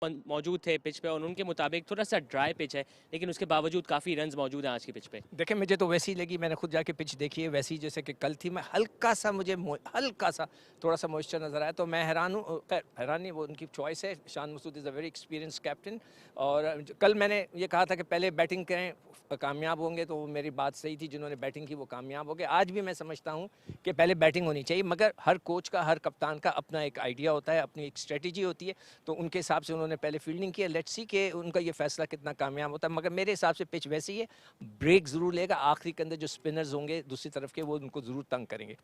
मौजूद थे पिच पे और उनके मुताबिक थोड़ा सा ड्राई पिच है, लेकिन उसके बावजूद काफ़ी रन्स मौजूद हैं आज की पिच पे। देखें, मुझे तो वैसी लगी, मैंने खुद जाके पिच देखी है वैसी जैसे कि कल थी। मैं हल्का सा हल्का सा थोड़ा सा मॉइस्चर नज़र आया, तो मैं हैरान हूँ। खैर हैरान नहीं, वो उनकी चॉइस है। Shan Masood is a very experience captain. और कल मैंने ये कहा था कि पहले बैटिंग करें, कामयाब होंगे, तो मेरी बात सही थी। जिन्होंने बैटिंग की वो कामयाब हो गए। आज भी मैं समझता हूँ कि पहले बैटिंग होनी चाहिए, मगर हर कोच का, हर कप्तान का अपना एक आइडिया होता है, अपनी एक स्ट्रेटजी होती है। तो उनके हिसाब से उन्होंने पहले फील्डिंग की है। लेट्स सी कि उनका ये फैसला कितना कामयाब होता है। मगर मेरे हिसाब से पिच वैसी है, ब्रेक ज़रूर लेगा। आखिरी के अंदर जो स्पिनर्स होंगे दूसरी तरफ के, वो उनको ज़रूर तंग करेंगे।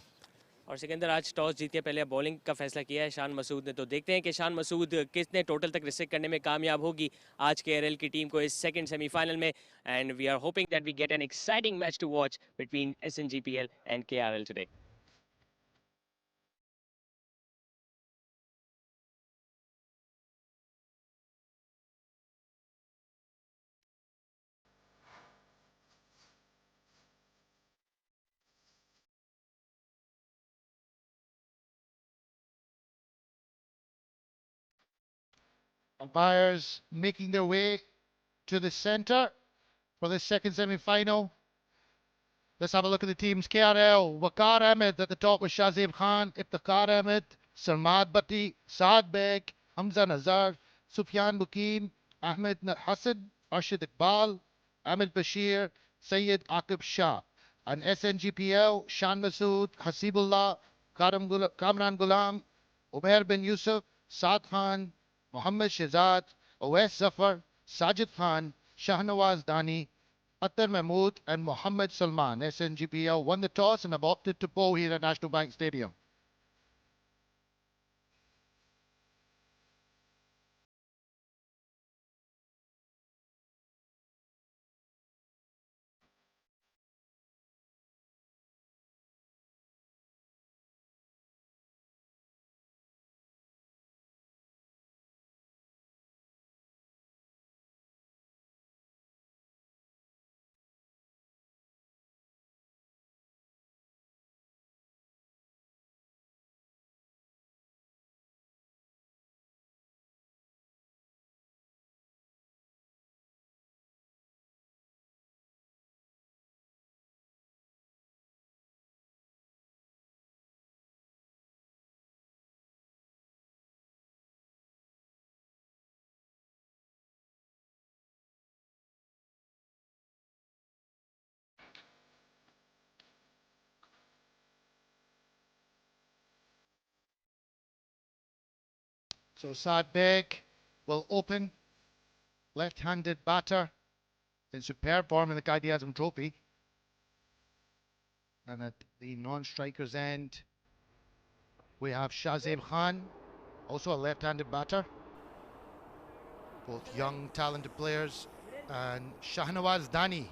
और सिकंदर आज टॉस जीत के पहले बॉलिंग का फैसला किया है शान मसूद ने, तो देखते हैं कि शान मसूद कितने टोटल तक रिस्ट्रिक्ट करने में कामयाब होगी आज के एआरएल की टीम को इस सेकंड सेमीफाइनल में। And we are hoping that we get an exciting match to watch between SNGPL and KRL today. Umpires making their way to the centre for the second semi-final. Let's have a look at the teams. KRL, Waqar Ahmed at the top with Shazib Khan, Iftikhar Ahmed, Sarmad Bhatti, Saad Beg, Hamza Nazar, Sufyan Bukin, Ahmed Hassan, Arshid Iqbal, Ahmed Bashir, Sayyid Aqib Shah. And SNGPL, Shan Masood, Hasibullah, Kamran Ghulam, Umair bin Yusuf, Saad Khan, Mohammad Shehzad, Awais Zafar, Sajid Khan, Shahnawaz Dani, Attar Mahmood and Mohammed Salman. SNGPL won the toss and have opted to bowl here at National Bank Stadium. So Saad Beg will open, left-handed batter in superb form in the Qaidi-Azam Trophy. And at the non-striker's end, we have Shazib Khan, also a left-handed batter. Both young, talented players. And Shahnawaz Dani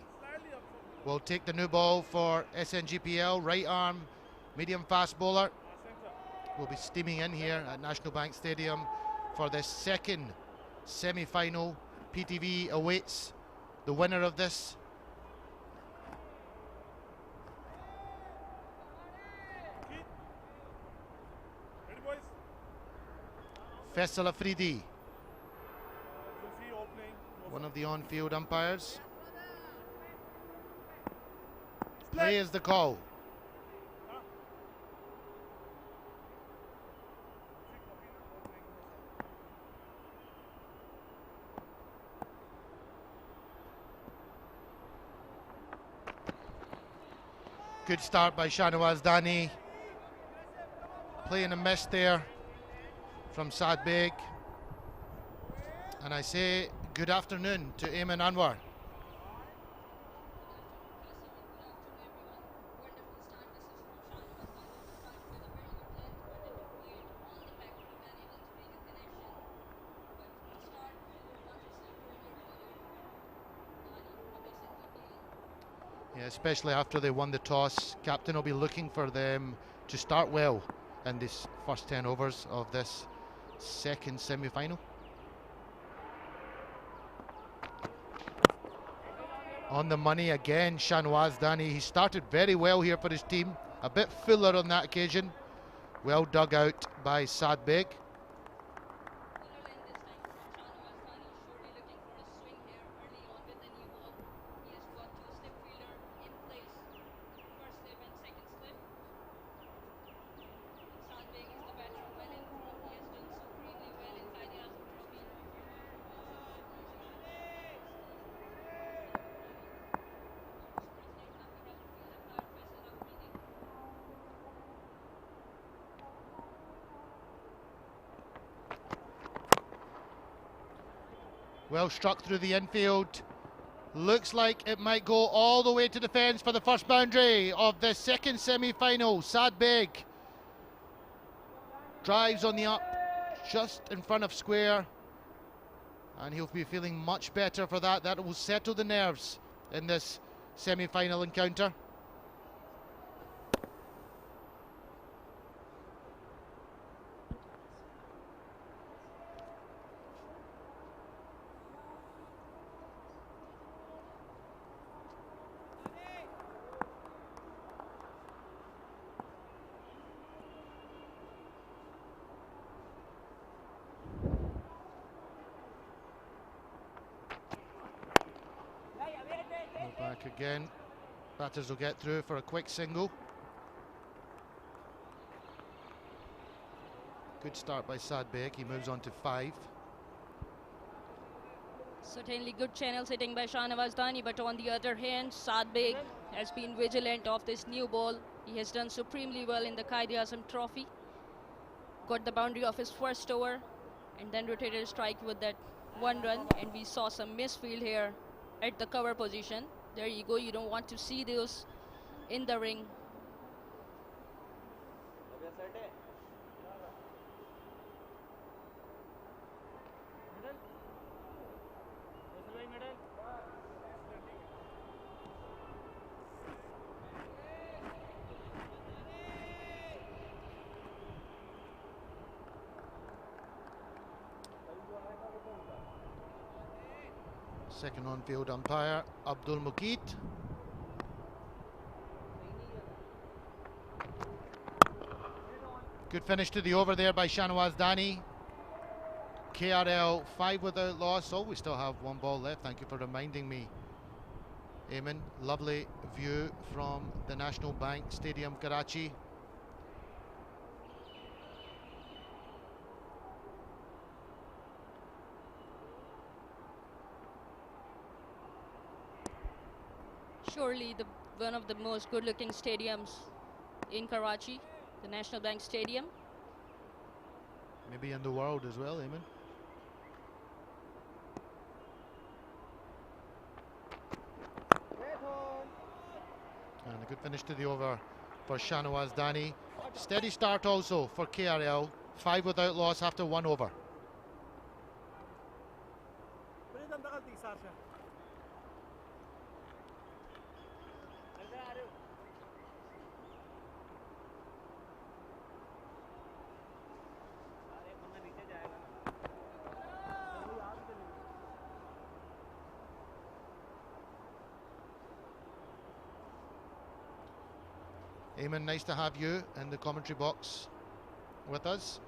will take the new ball for SNGPL, right arm, medium fast bowler. Will be steaming in here at National Bank Stadium for the second semi-final. PTV awaits the winner of this. Faisal Afridi, one of the on-field umpires. Play is the call. Good start by Shahnawaz Dani. Playing a miss there from Saad Beg. And I say good afternoon to Ayman Anwar. Yeah, especially after they won the toss. Captain will be looking for them to start well in this first 10 overs of this second semi-final. On the money again, Shahnawaz Dani. He started very well here for his team. A bit fuller on that occasion. Well dug out by Saad Beg. Well struck through the infield. Looks like it might go all the way to the fence for the first boundary of the second semi-final. Saad Beg drives on the up just in front of square, and he'll be feeling much better for that. That will settle the nerves in this semi-final encounter. Back again. Batters will get through for a quick single. Good start by Saad Beg. He moves on to 5. Certainly good channel setting by Shahnawaz Dani, but on the other hand, Saad Beg has been vigilant of this new ball. He has done supremely well in the Qaid-e-Azam Trophy. Got the boundary of his first over and then rotated a strike with that 1 run, and we saw some misfield here at the cover position. There you go, you don't want to see those in the ring. Second on field umpire, Abdul Muqeet. Good finish to the over there by Shahnawaz Dani. KRL 5 without loss. Oh, we still have 1 ball left. Thank you for reminding me, Eamon. Lovely view from the National Bank Stadium, Karachi. Surely one of the most good-looking stadiums in Karachi, the National Bank Stadium. Maybe in the world as well, Eamon. And a good finish to the over for Shahnawaz Dani. Steady start also for KRL. 5 without loss after 1 over. Eamon, nice to have you in the commentary box with us.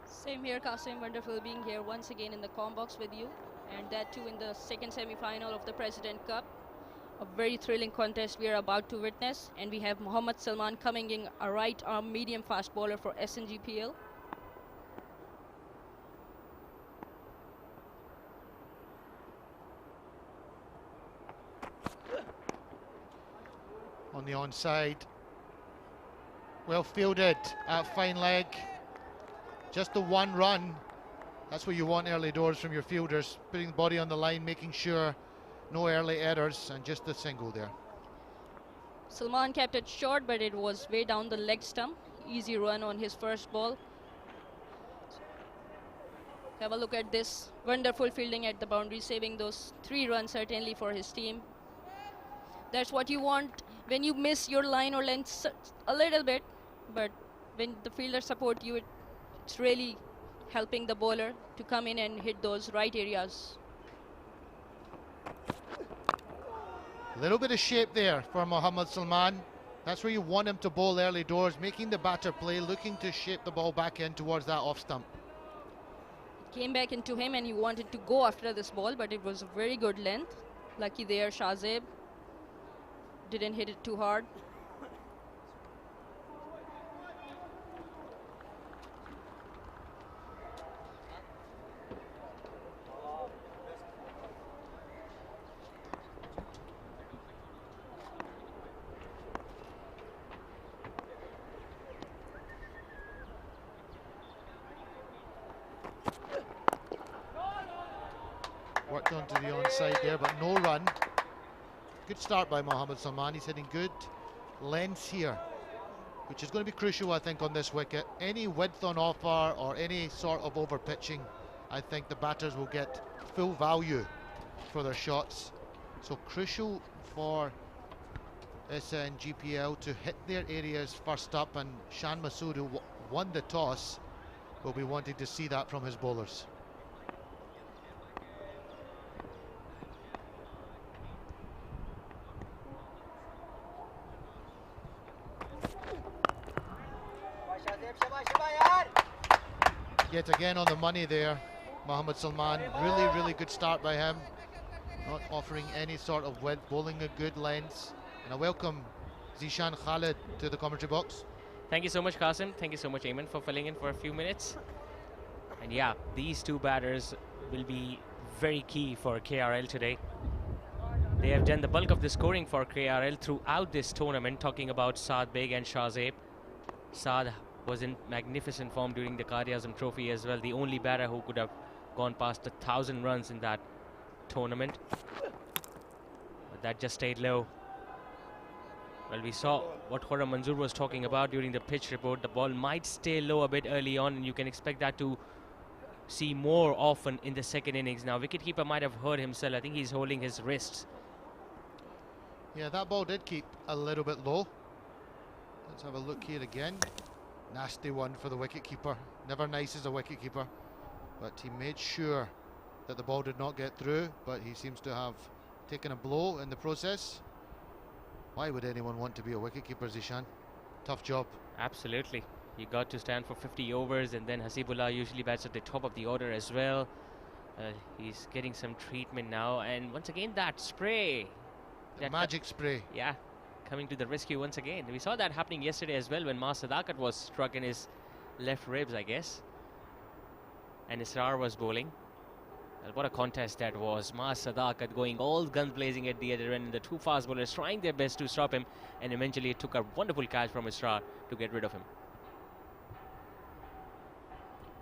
Same here, Qasim. Wonderful being here once again in the comm box with you, and that too in the second semi-final of the President Cup. A very thrilling contest we are about to witness, and we have Mohammad Salman coming in, a right-arm medium-fast bowler for SNGPL. On the onside, well fielded at fine leg. Just the 1 run. That's what you want early doors from your fielders, putting the body on the line, making sure no early errors, and just the single there. Salman kept it short, but it was way down the leg stump. Easy run on his first ball. Have a look at this wonderful fielding at the boundary, saving those 3 runs certainly for his team. That's what you want when you miss your line or length a little bit, but when the fielders support you, it's really helping the bowler to come in and hit those right areas. A little bit of shape there for Mohammad Salman. That's where you want him to bowl early doors, making the batter play, looking to shape the ball back in towards that off stump. It came back into him and he wanted to go after this ball, but it was a very good length. Lucky there, Shahzeb didn't hit it too hard. Worked onto the onside there, but no run. Good start by Mohammad Salman. He's hitting good lengths here, which is going to be crucial, I think, on this wicket. Any width on offer or any sort of over pitching, I think the batters will get full value for their shots. So crucial for SNGPL to hit their areas first up, and Shan Masood, who won the toss, will be wanting to see that from his bowlers. Yet again on the money there, Mohammad Salman. Really good start by him. Not offering any sort of width, bowling a good length. And I welcome Zishan Khalid to the commentary box. Thank you so much, Qasim. Thank you so much, Eamon, for filling in for a few minutes. And yeah, these two batters will be very key for KRL today. They have done the bulk of the scoring for KRL throughout this tournament, talking about Saad Beg and Shahzeb. Saad was in magnificent form during the Qadi-Azam Trophy as well, the only batter who could have gone past 1,000 runs in that tournament. But that just stayed low. Well, we saw what Khurram Manzoor was talking about during the pitch report. The ball might stay low a bit early on, and you can expect that to see more often in the second innings. Now, wicketkeeper might have hurt himself. I think he's holding his wrists. Yeah, that ball did keep a little bit low. Let's have a look here again. Nasty one for the wicketkeeper. Never nice as a wicketkeeper, but he made sure that the ball did not get through, but he seems to have taken a blow in the process. Why would anyone want to be a wicketkeeper, Zishan? Tough job. Absolutely. You got to stand for 50 overs, and then Hasibullah usually bats at the top of the order as well. He's getting some treatment now, and once again that spray. The magic spray. Yeah, coming to the rescue once again. We saw that happening yesterday as well when Ma Sadakat was struck in his left ribs, I guess. And Israr was bowling. Well, what a contest that was. Ma Sadakat going all guns blazing at the other end, and the two fast bowlers trying their best to stop him, and eventually it took a wonderful catch from Israr to get rid of him.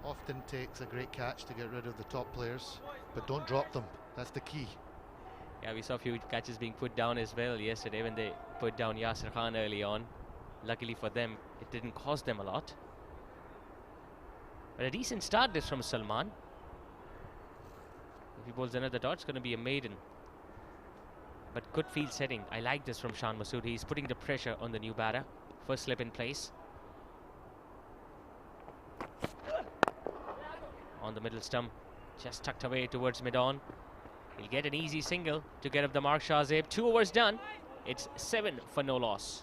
Often takes a great catch to get rid of the top players, but don't drop them. That's the key. Yeah, we saw a few catches being put down as well yesterday when they put down Yasir Khan early on. Luckily for them, it didn't cost them a lot. But a decent start this from Salman. If he bowls another dot, it's going to be a maiden. But good field setting. I like this from Shan Masood. He's putting the pressure on the new batter. First slip in place. On the middle stump. Just tucked away towards mid-on. He'll get an easy single to get up the mark, Shahzeb. 2 overs done. It's 7 for no loss.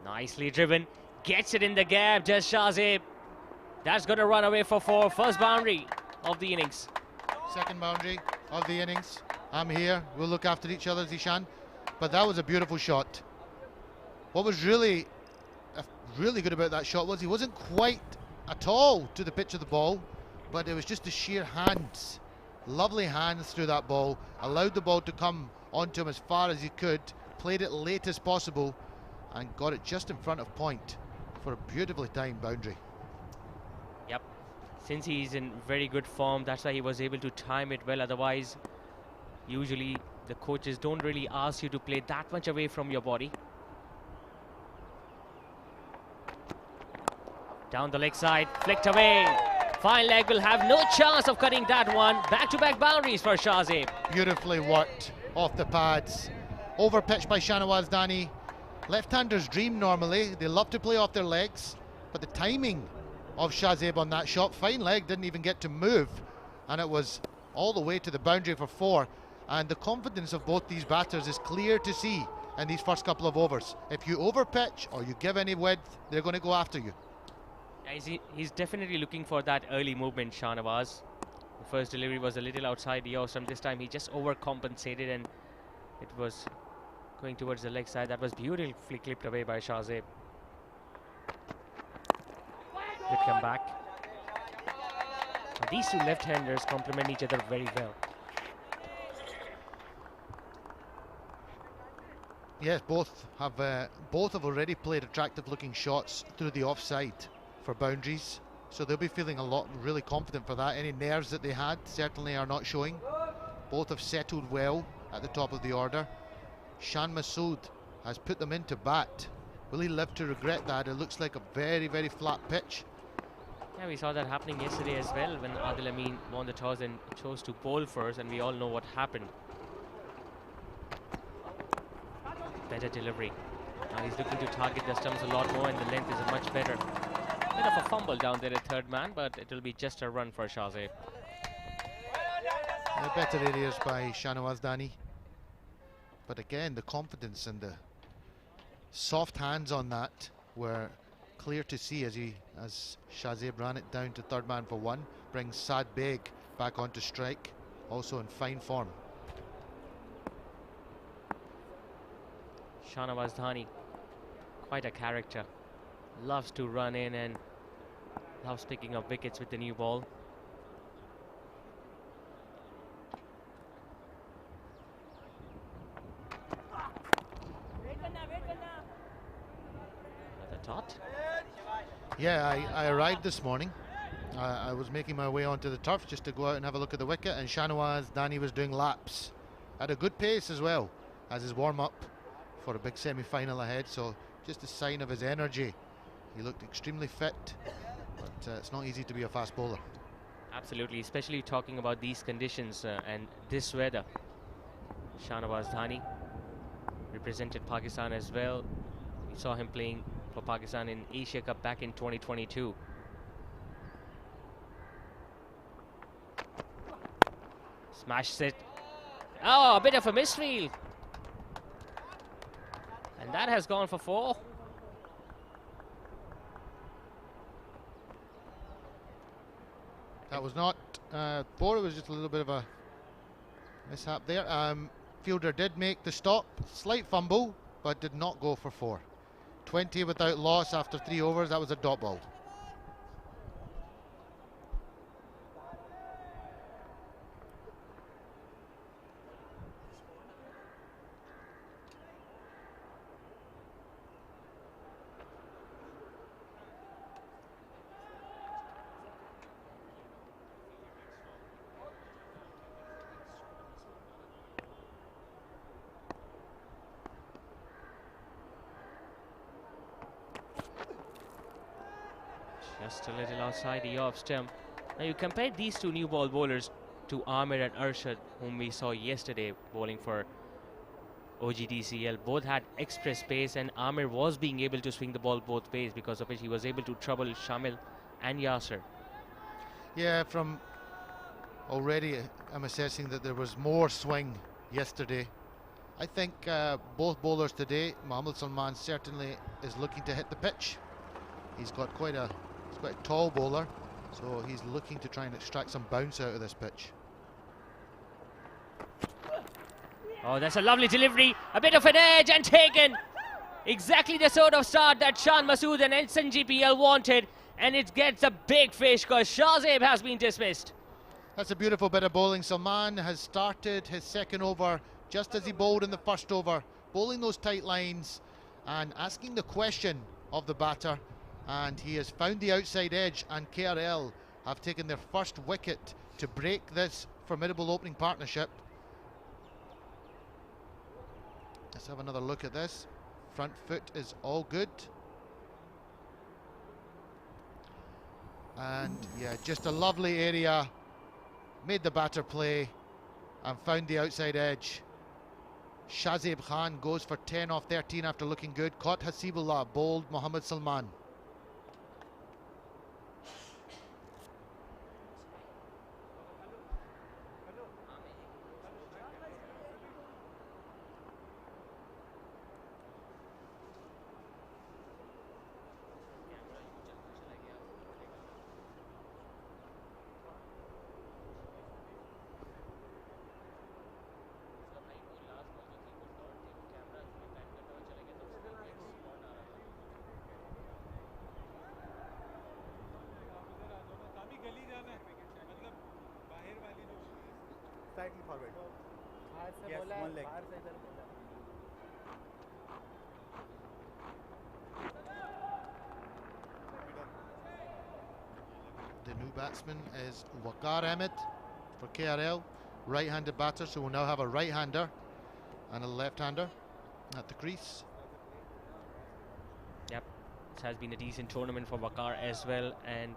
Nicely driven, gets it in the gap, just Shahzeb. That's going to run away for 4. First boundary of the innings. Second boundary of the innings. I'm here, we'll look after each other, Zishan. But that was a beautiful shot. What was really good about that shot was he wasn't quite at all to the pitch of the ball, but it was just the sheer hands. Lovely hands through that ball, allowed the ball to come onto him as far as he could, played it late as possible, and got it just in front of point for a beautifully timed boundary. Yep, since he's in very good form, that's why he was able to time it well. Otherwise, usually the coaches don't really ask you to play that much away from your body. Down the leg side, flicked away. Fine leg will have no chance of cutting that one. Back-to-back boundaries for Shahzeb. Beautifully worked off the pads. Over pitched by Shanawaz Dani. Left-handers dream normally. They love to play off their legs, but the timing of Shahzeb on that shot, fine leg, didn't even get to move, and it was all the way to the boundary for 4. And the confidence of both these batters is clear to see in these first couple of overs. If you overpitch or you give any width, they're going to go after you. Yeah, he's definitely looking for that early movement, Shahnawaz. The first delivery was a little outside the off-stump. This time he just overcompensated and it was going towards the leg side. That was beautifully clipped away by Shahzeb. Good comeback. And these two left-handers complement each other very well. Yes, both have already played attractive-looking shots through the offside for boundaries, so they'll be feeling really confident for that. Any nerves that they had certainly are not showing. Both have settled well at the top of the order. Shan Masood has put them into bat. Will he live to regret that? It looks like a very, very flat pitch. Yeah, we saw that happening yesterday as well when Adil Amin won the toss and chose to bowl first, and we all know what happened. Better delivery. Now he's looking to target the stumps a lot more, and the length is much better. Bit of a fumble down there at third man, but it will be just a run for Shahzeb. Better areas by Shahnawaz Dani. But again, the confidence and the soft hands on that were clear to see as Shahzeb ran it down to third man for one. Brings Saad Beg back onto strike, also in fine form. Shahnawaz Dhani, quite a character. Loves to run in and loves picking up wickets with the new ball. Another dot. Yeah, I arrived this morning. I was making my way onto the turf just to go out and have a look at the wicket, and Shahnawaz Dani was doing laps at a good pace as well as his warm-up for a big semi-final ahead, so just a sign of his energy. He looked extremely fit, but it's not easy to be a fast bowler. Absolutely, especially talking about these conditions and this weather. Shahnawaz Dhani represented Pakistan as well. We saw him playing for Pakistan in Asia Cup back in 2022. Smashed it. Oh, a bit of a misfield. And that has gone for 4. That was not 4, it was just a little bit of a mishap there. Fielder did make the stop, slight fumble, but did not go for 4. 20 without loss after 3 overs, that was a dot ball. Just a little outside the off stump. Now you compare these two new ball bowlers to Amir and Arshad, whom we saw yesterday bowling for OGDCL. Both had express pace, and Amir was being able to swing the ball both ways, because of which he was able to trouble Shamil and Yasser. Yeah, from already I'm assessing that there was more swing yesterday. I think both bowlers today, Mohammad Salman certainly is looking to hit the pitch. He's quite a tall bowler, so he's looking to try and extract some bounce out of this pitch. Oh, that's a lovely delivery. A bit of an edge and taken. Exactly the sort of start that Shan Masood and SNGPL wanted. And it gets a big fish because Shahzeb has been dismissed. That's a beautiful bit of bowling. Salman has started his second over just as he bowled in the first over, bowling those tight lines and asking the question of the batter. And he has found the outside edge, and KRL have taken their first wicket to break this formidable opening partnership. Let's have another look at this. Front foot is all good. And yeah, just a lovely area. Made the batter play and found the outside edge. Shahzeb Khan goes for 10 off 13 after looking good. Caught Hasibullah, bowled Mohammad Salman. slightly forward. Yes, one leg. The new batsman is Waqar Ahmed for KRL, right-handed batter, so we'll now have a right-hander and a left-hander at the crease. Yep, this has been a decent tournament for Waqar as well, and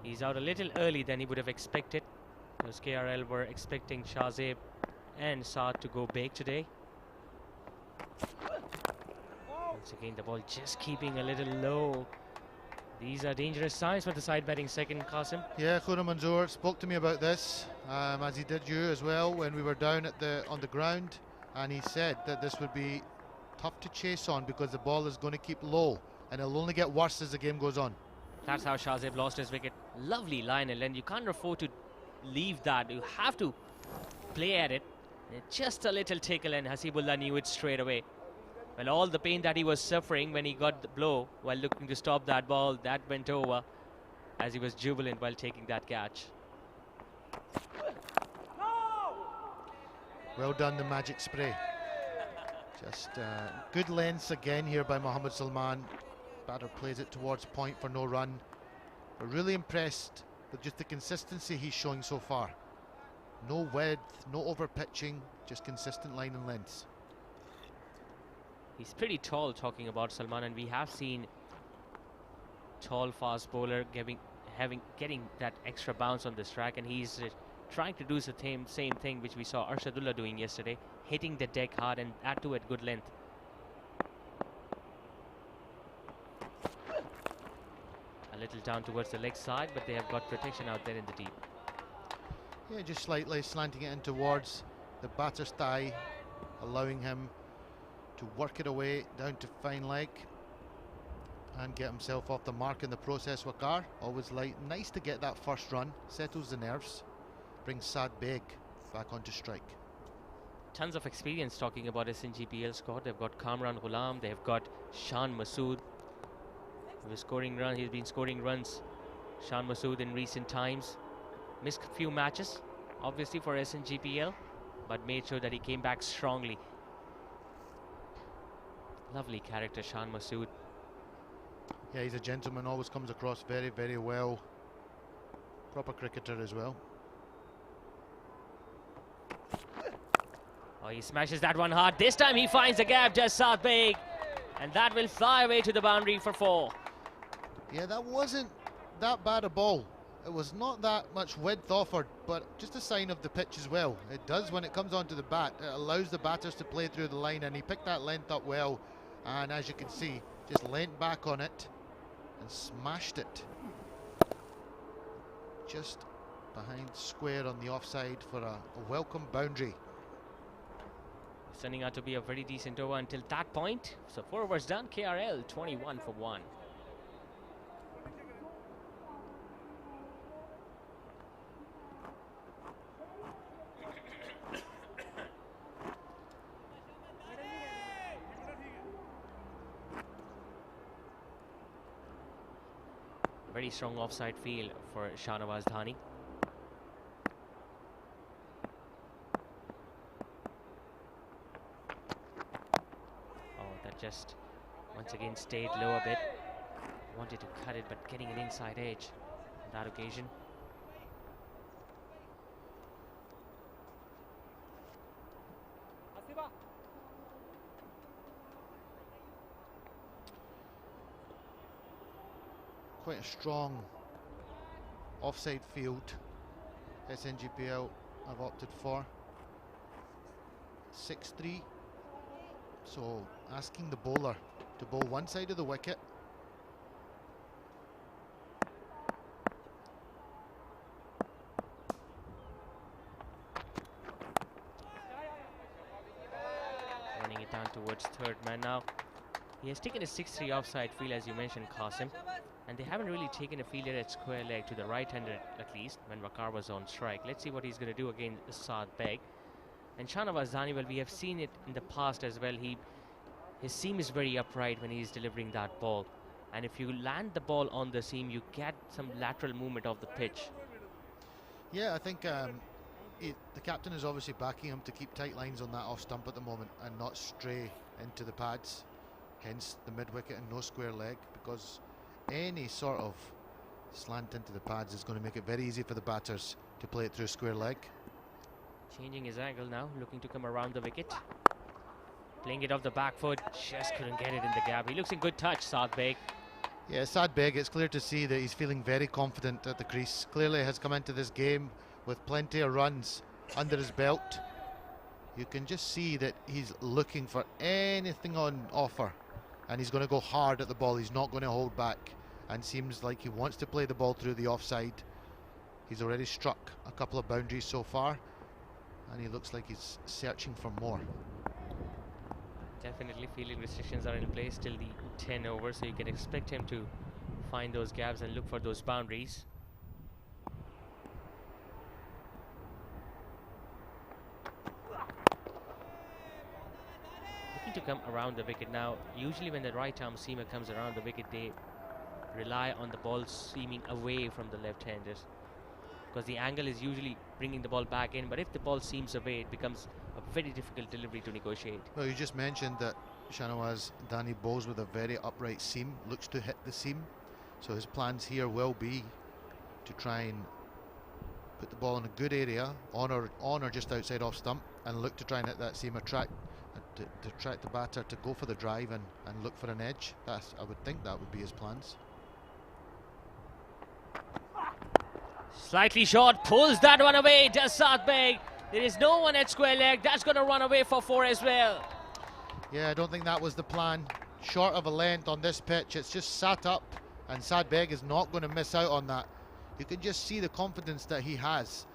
he's out a little early than he would have expected, because KRL were expecting Shahzeb and Saad to go big today. Once again, the ball just keeping a little low. These are dangerous signs for the side batting second, Qasim. Yeah, Khuna Manzoor spoke to me about this, as he did you as well when we were down at on the ground, and he said that this would be tough to chase on because the ball is going to keep low and it'll only get worse as the game goes on. That's how Shahzeb lost his wicket. Lovely line and length. You can't afford to leave that. You have to play at it. Just a little tickle and Hasibullah knew it straight away. Well, all the pain that he was suffering when he got the blow while looking to stop that ball, that went over as he was jubilant while taking that catch. Well done, the magic spray. Just good lengths again here by Mohammed Salman. Batter plays it towards point for no run. But really impressed with just the consistency he's showing so far. No width, no over pitching, just consistent line and lengths. He's pretty tall, talking about Salman, and we have seen tall fast bowler getting that extra bounce on this track, and he's trying to do the same thing which we saw Arshadullah doing yesterday, hitting the deck hard and add to it good length. A little down towards the leg side, but they have got protection out there in the deep. Yeah, just slightly slanting it in towards the batter's thigh, allowing him to work it away down to fine leg and get himself off the mark in the process. Waqar, always nice to get that first run, settles the nerves, brings Saad Beg back onto strike. Tons of experience talking about SNGPL squad. They've got Kamran Ghulam, they've got Shan Masood, who is scoring runs. He's been scoring runs, Shan Masood, in recent times. Missed a few matches, obviously, for SNGPL, but made sure that he came back strongly. Lovely character, Shan Masood. Yeah, he's a gentleman, always comes across very, very well. Proper cricketer as well. Oh, he smashes that one hard. This time he finds the gap, just Saad Beg, and that will fly away to the boundary for 4. Yeah, that wasn't that bad a ball. It was not that much width offered, but just a sign of the pitch as well. It does when it comes onto the bat. It allows the batters to play through the line, and he picked that length up well. And as you can see, just leant back on it and smashed it. Just behind square on the offside for a welcome boundary. Turning out to be a very decent over until that point. So 4 overs done, KRL 21 for 1. Very strong offside feel for Shahnawaz Dhani. Oh, that just once again stayed low a bit. Wanted to cut it, but getting an inside edge on that occasion. Quite a strong offside field SNGPL have opted for. 6-3, so asking the bowler to bowl one side of the wicket. Running it down towards third man now. He has taken a 6-3 offside field, as you mentioned, Qasim. And they haven't really taken a fielder at square leg to the right-hander, at least, when Waqar was on strike. Let's see what he's going to do against Saad Beg. And Shahnawaz Dhani, well, we have seen it in the past as well. His seam is very upright when he's delivering that ball. And if you land the ball on the seam, you get some lateral movement of the pitch. Yeah, I think The captain is obviously backing him to keep tight lines on that off stump at the moment and not stray into the pads, hence the mid wicket and no square leg, because any sort of slant into the pads is going to make it very easy for the batters to play it through square leg. Changing his angle now, looking to come around the wicket. Playing it off the back foot, just couldn't get it in the gap. He looks in good touch, Saad Beg. Yeah, Saad Beg, it's clear to see that he's feeling very confident at the crease. Clearly has come into this game with plenty of runs under his belt. You can just see that he's looking for anything on offer, and he's going to go hard at the ball. He's not going to hold back, and seems like he wants to play the ball through the offside. He's already struck a couple of boundaries so far, and he looks like he's searching for more. Definitely fielding restrictions are in place till the 10 over, so you can expect him to find those gaps and look for those boundaries. Looking to come around the wicket now. Usually when the right arm seamer comes around the wicket, they rely on the ball seaming away from the left-handers, because the angle is usually bringing the ball back in, but if the ball seems away, it becomes a very difficult delivery to negotiate. Well, you just mentioned that Shahnawaz Dani bowls with a very upright seam, looks to hit the seam, so his plans here will be to try and put the ball in a good area, on or just outside off stump, and look to try and hit that seam, attract the batter to go for the drive and look for an edge. I would think that would be his plans. Slightly short, pulls that one away, does Saad Beg. There is no one at square leg, that's going to run away for 4 as well. Yeah, I don't think that was the plan. Short of a length on this pitch, it's just sat up, and Saad Beg is not going to miss out on that. You can just see the confidence that he has.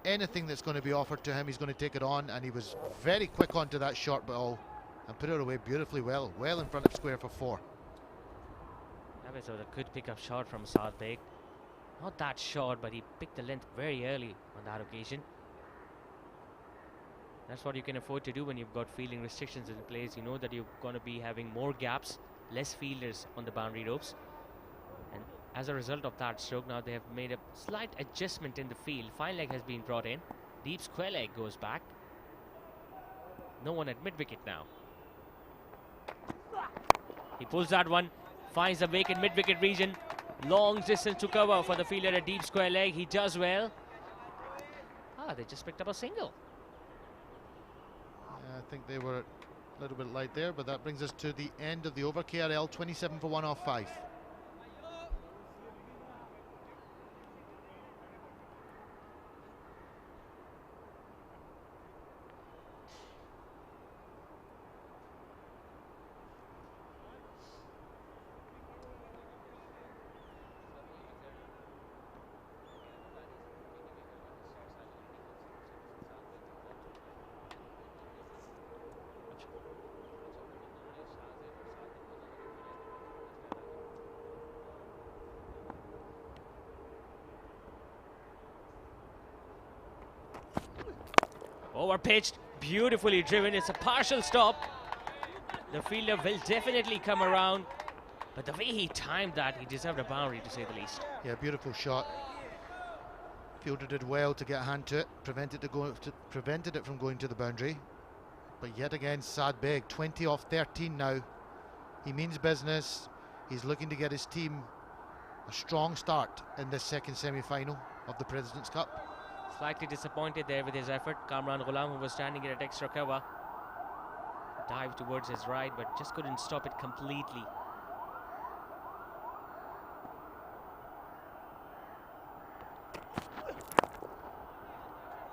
Anything that's going to be offered to him, he's going to take it on, and he was very quick onto that short ball and put it away beautifully well in front of square for 4. That was a good pick-up shot from Saad Beg. Not that short, but he picked the length very early on that occasion. That's what you can afford to do when you've got fielding restrictions in place. You know that you're going to be having more gaps, less fielders on the boundary ropes. And as a result of that stroke, now they have made a slight adjustment in the field. Fine leg has been brought in. Deep square leg goes back. No one at mid-wicket now. He pulls that one, finds the vacant mid-wicket region. Long distance to cover for the fielder at deep square leg. He does well. They just picked up a single. I think they were a little bit light there, but that brings us to the end of the over. KRL 27 for 1 off 5. Over pitched, beautifully driven. It's a partial stop. The fielder will definitely come around, but the way he timed that, he deserved a boundary to say the least. Yeah, beautiful shot. Fielder did well to get a hand to it, prevented it from going to the boundary. But yet again, Saad Beg, 20 off 13 now. He means business. He's looking to get his team a strong start in this second semi-final of the President's Cup. Slightly disappointed there with his effort. Kamran Ghulam, who was standing at extra cover, dived towards his right, but just couldn't stop it completely.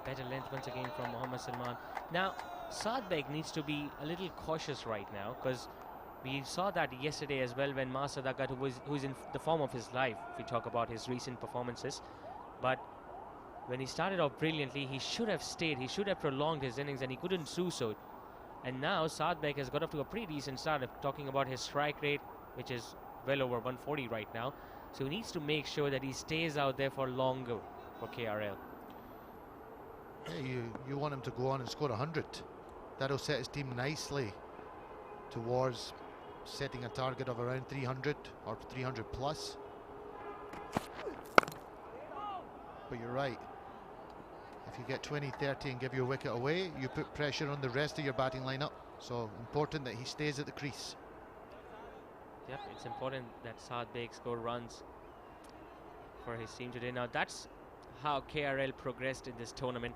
Better length once again from Mohammad Salman. Now, Saad Beg needs to be a little cautious right now, because we saw that yesterday as well when Mas Sadakat, who's in the form of his life, if we talk about his recent performances, but when he started off brilliantly, he should have stayed, he should have prolonged his innings, and he couldn't do so. And now Saad Beg has got up to a pretty decent start, talking about his strike rate, which is well over 140 right now. So he needs to make sure that he stays out there for longer for KRL. Yeah, you want him to go on and score 100. That'll set his team nicely towards setting a target of around 300 or 300 plus. But you're right. If you get 20, 30 and give your wicket away, you put pressure on the rest of your batting lineup. So important that he stays at the crease. Yep, it's important that Saad score runs for his team today. Now that's how KRL progressed in this tournament.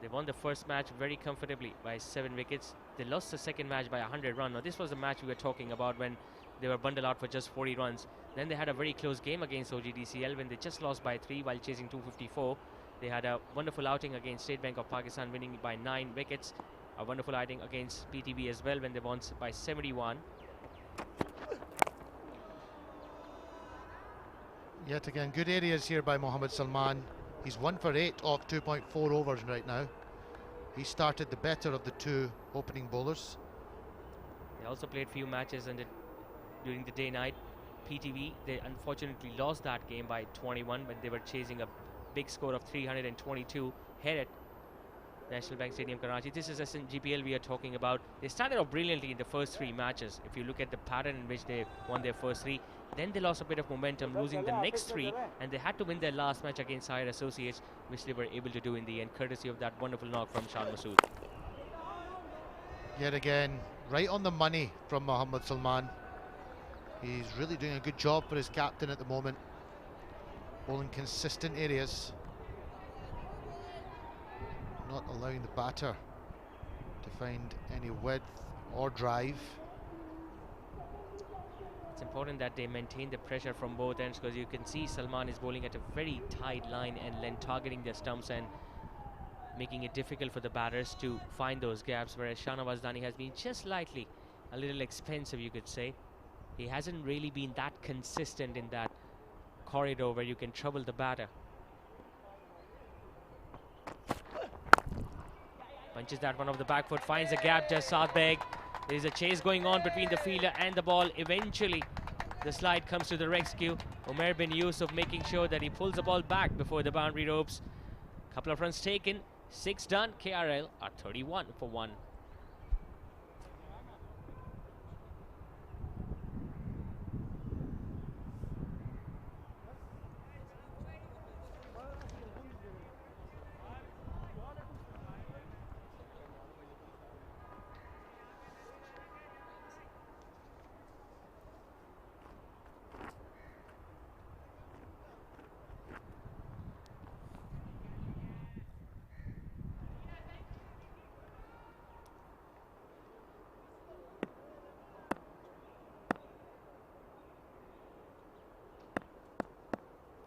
They won the first match very comfortably by 7 wickets. They lost the second match by 100 runs. Now this was the match we were talking about when they were bundled out for just 40 runs. Then they had a very close game against OGDCL when they just lost by 3 while chasing 254. They had a wonderful outing against State Bank of Pakistan, winning by 9 wickets. A wonderful outing against PTB as well when they won by 71. Yet again, good areas here by Mohammad Salman. He's 1 for 8 off 2.4 overs right now. He started the better of the 2 opening bowlers. They also played few matches during the day-night. PTB, they unfortunately lost that game by 21 when they were chasing a big score of 322 here at National Bank Stadium, Karachi. This is SNGPL we are talking about. They started off brilliantly in the first 3 matches. If you look at the pattern in which they won their first 3, then they lost a bit of momentum, losing the next 3, and they had to win their last match against Saad Associates, which they were able to do in the end, courtesy of that wonderful knock from Shan Masood. Yet again, right on the money from Mohammad Salman. He's really doing a good job for his captain at the moment, bowling consistent areas, not allowing the batter to find any width or drive. It's important that they maintain the pressure from both ends, because you can see Salman is bowling at a very tight line and then targeting their stumps and making it difficult for the batters to find those gaps, whereas Shahnawaz Dani has been just slightly a little expensive, you could say. He hasn't really been that consistent in that corridor where you can trouble the batter. Punches that one off the back foot, finds a gap, just Saad Beg. There's a chase going on between the fielder and the ball. Eventually, the slide comes to the rescue. Umair bin Yusuf making sure that he pulls the ball back before the boundary ropes. Couple of runs taken, 6 done. KRL are 31 for 1.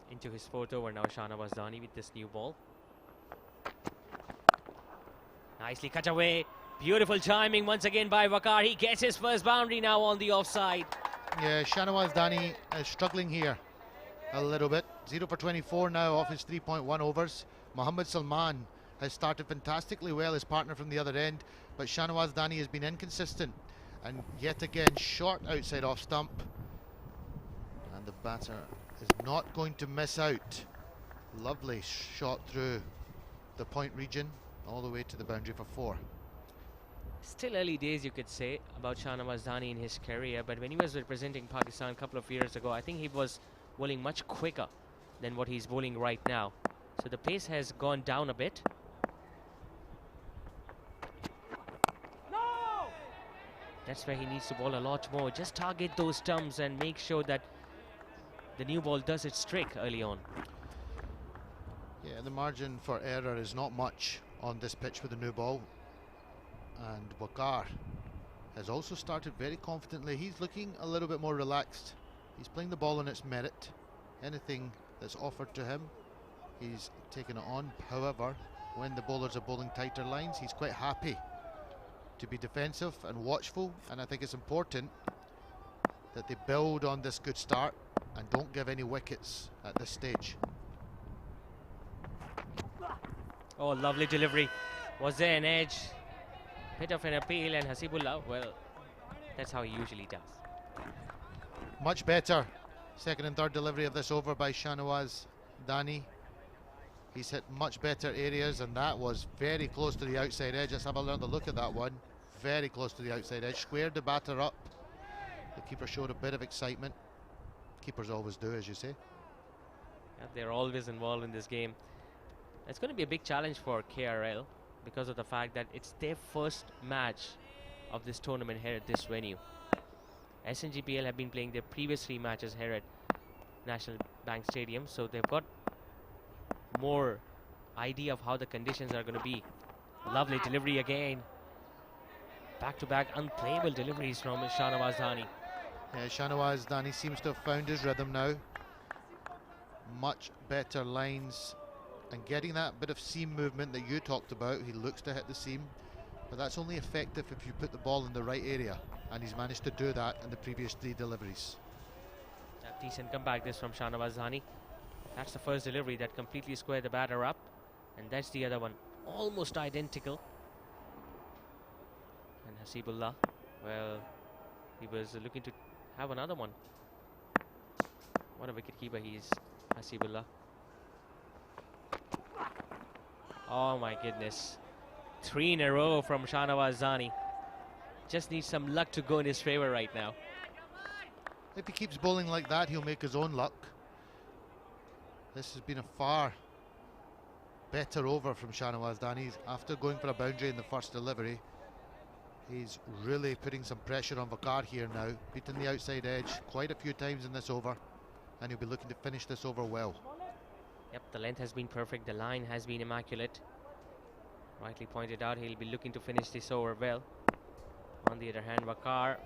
Into his 4th over now, Shahnawaz Dani with this new ball. Nicely cut away. Beautiful timing once again by Waqar. He gets his first boundary now on the offside. Yeah, Shahnawaz Dani is struggling here a little bit. 0 for 24 now off his 3.1 overs. Mohammad Salman has started fantastically well, his partner from the other end, but Shahnawaz Dani has been inconsistent. And yet again, short outside off stump. And the batter is not going to miss out. Lovely shot through the point region all the way to the boundary for 4. Still early days, you could say, about Shahnawaz Dani in his career, but when he was representing Pakistan a couple of years ago, I think he was bowling much quicker than what he's bowling right now. So the pace has gone down a bit. That's where he needs to bowl a lot more. Just target those stumps and make sure that the new ball does its trick early on. Yeah, the margin for error is not much on this pitch with the new ball. And Waqar has also started very confidently. He's looking a little bit more relaxed. He's playing the ball on its merit. Anything that's offered to him, he's taken it on. However, when the bowlers are bowling tighter lines, he's quite happy to be defensive and watchful. And I think it's important that they build on this good start and don't give any wickets at this stage. Oh, lovely delivery. Was there an edge? Bit of an appeal, and Hasibullah, well, that's how he usually does. Much better second and third delivery of this over by Shahnawaz Dani. He's hit much better areas, and that was very close to the outside edge. Let's have another look at that one. Very close to the outside edge. Squared the batter up. The keeper showed a bit of excitement. Keepers always do, as you say. Yeah, they're always involved in this game. It's going to be a big challenge for KRL because of the fact that it's their first match of this tournament here at this venue. SNGPL have been playing their previous 3 matches here at National Bank Stadium, so they've got more idea of how the conditions are going to be. Lovely delivery again. Back-to-back unplayable deliveries from Shahnawaz Dhani. Yeah, Shahnawaz Dhani seems to have found his rhythm now. Much better lines and getting that bit of seam movement that you talked about. He looks to hit the seam, but that's only effective if you put the ball in the right area, and he's managed to do that in the previous 3 deliveries. A decent comeback this from Shahnawaz Dhani. That's the first delivery that completely squared the batter up, and that's the other one, almost identical. And Hasibullah, well, he was looking to have another one. What a wicket keeper he is, Hasibullah. Oh my goodness. 3 in a row from Shahnawaz Dhani. Just needs some luck to go in his favor right now. If he keeps bowling like that, he'll make his own luck. This has been a far better over from Shahnawaz Dhani. After going for a boundary in the first delivery, he's really putting some pressure on Waqar here now, beating the outside edge quite a few times in this over, and he'll be looking to finish this over well. Yep, the length has been perfect, the line has been immaculate. Rightly pointed out, he'll be looking to finish this over well. On the other hand, Waqar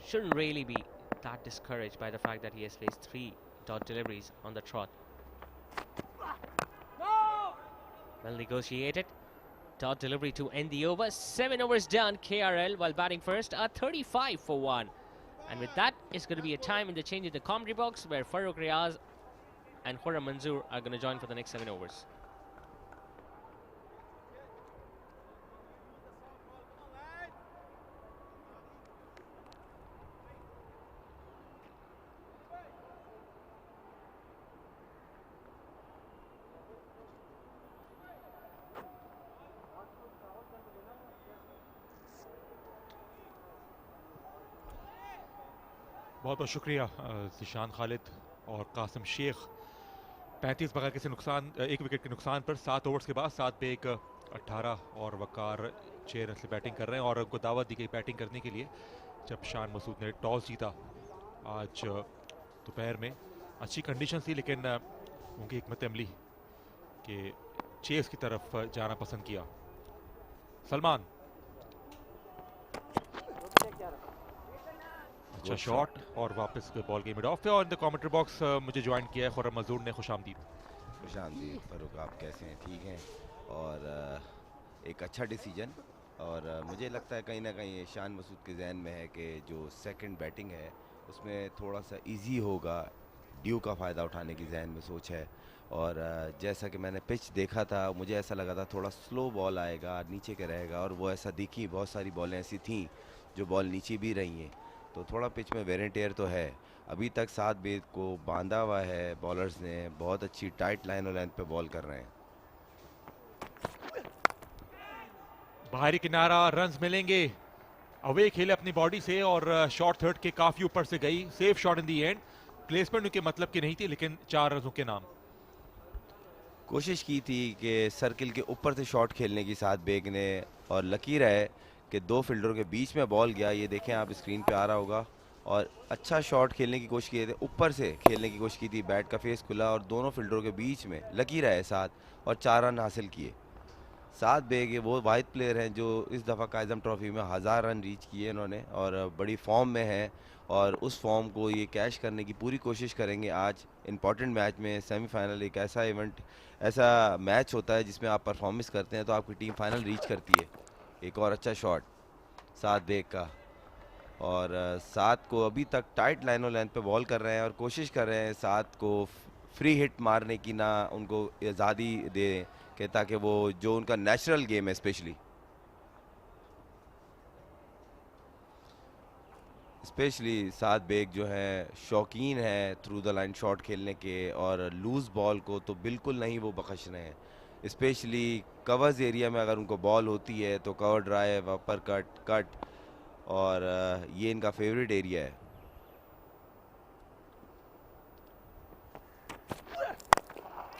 shouldn't really be that discouraged by the fact that he has faced 3 dot deliveries on the trot. Well negotiated. Dot delivery to end the over. 7 overs done. KRL while batting first are 35 for 1. And with that, it's going to be a time in the change in the commentary box where Farooq Riaz and Khurram Manzoor are going to join for the next 7 overs. बहुत बहुत शुक्रिया ज़िशान खालिद और कासिम शेख। 35 बगैर किसी नुकसान, 1 wicket के नुकसान पर 7 ओवर्स के बाद साद बेग 18 और वकार 6 रन से बैटिंग कर रहे हैं और उनको दावत दी गई बैटिंग करने के लिए जब शान मसूद ने टॉस जीता आज दोपहर में। अच्छी कंडीशन थी लेकिन उनकी हिकमत अमली के चेस की तरफ जाना पसंद किया। सलमान, अच्छा शॉट और वापस बॉल गई मिड ऑफ पे। और इन द कमेंट्री बॉक्स मुझे ज्वाइन किया है खुर्रम मंजूर ने। खुशामदीद। खुशामदीद फरूक, आप कैसे हैं? ठीक हैं। और एक अच्छा डिसीजन, और मुझे लगता है कहीं ना कहीं शान मसूद के जहन में है कि जो सेकंड बैटिंग है उसमें थोड़ा सा इजी होगा, ड्यू का फ़ायदा उठाने की जहन में सोच है। और जैसा कि मैंने पिच देखा था मुझे ऐसा लगा था थोड़ा स्लो बॉल आएगा, नीचे के रहेगा, और वो ऐसा दिखी। बहुत सारी बॉलें ऐसी थीं जो बॉल नीचे भी रही हैं, तो थोड़ा पिच में वेर एंड टेयर तो है। अभी तक सात बेद को बांधा हुआ है बॉलर्स ने, बहुत अच्छी टाइट लाइन और लेंथ पे बॉल कर रहे हैं। बाहरी किनारा, रन्स मिलेंगे। अवे खेले अपनी बॉडी से और शॉर्ट थर्ड के काफी ऊपर से गई। Safe shot in the and. Placement उनके मतलब की नहीं थी लेकिन 4 रनों के नाम। कोशिश की थी कि सर्किल के ऊपर से शॉट खेलने की साथ बेग ने, और लकीर है कि 2 फील्डरों के बीच में बॉल गया। ये देखें आप, स्क्रीन पे आ रहा होगा। और अच्छा शॉट खेलने की कोशिश की थी, ऊपर से खेलने की कोशिश की थी, बैट का फेस खुला और दोनों फील्डरों के बीच में लकीर है साथ, और 4 रन हासिल किए। सात बेग ये वो वाहिद प्लेयर हैं जो इस दफ़ा कायज़म ट्रॉफी में 1000 रन रीच किए इन्होंने, और बड़ी फॉर्म में हैं, और उस फॉर्म को ये कैश करने की पूरी कोशिश करेंगे आज इंपॉर्टेंट मैच में। सेमीफाइनल एक ऐसा इवेंट, ऐसा मैच होता है जिसमें आप परफॉर्मेंस करते हैं तो आपकी टीम फाइनल रीच करती है। एक और अच्छा शॉट सात बेग का, और सात को अभी तक टाइट लाइन और लेंथ पे बॉल कर रहे हैं और कोशिश कर रहे हैं सात को फ्री हिट मारने की ना उनको आज़ादी दे के, ताकि वो जो उनका नेचुरल गेम है स्पेशली सात बेग जो है शौकीन है थ्रू द लाइन शॉट खेलने के, और लूज़ बॉल को तो बिल्कुल नहीं वो बख्श रहे हैं। स्पेशली कवर्स एरिया में अगर उनको बॉल होती है तो कवर ड्राइव, अपर कट, और ये इनका फेवरेट एरिया है।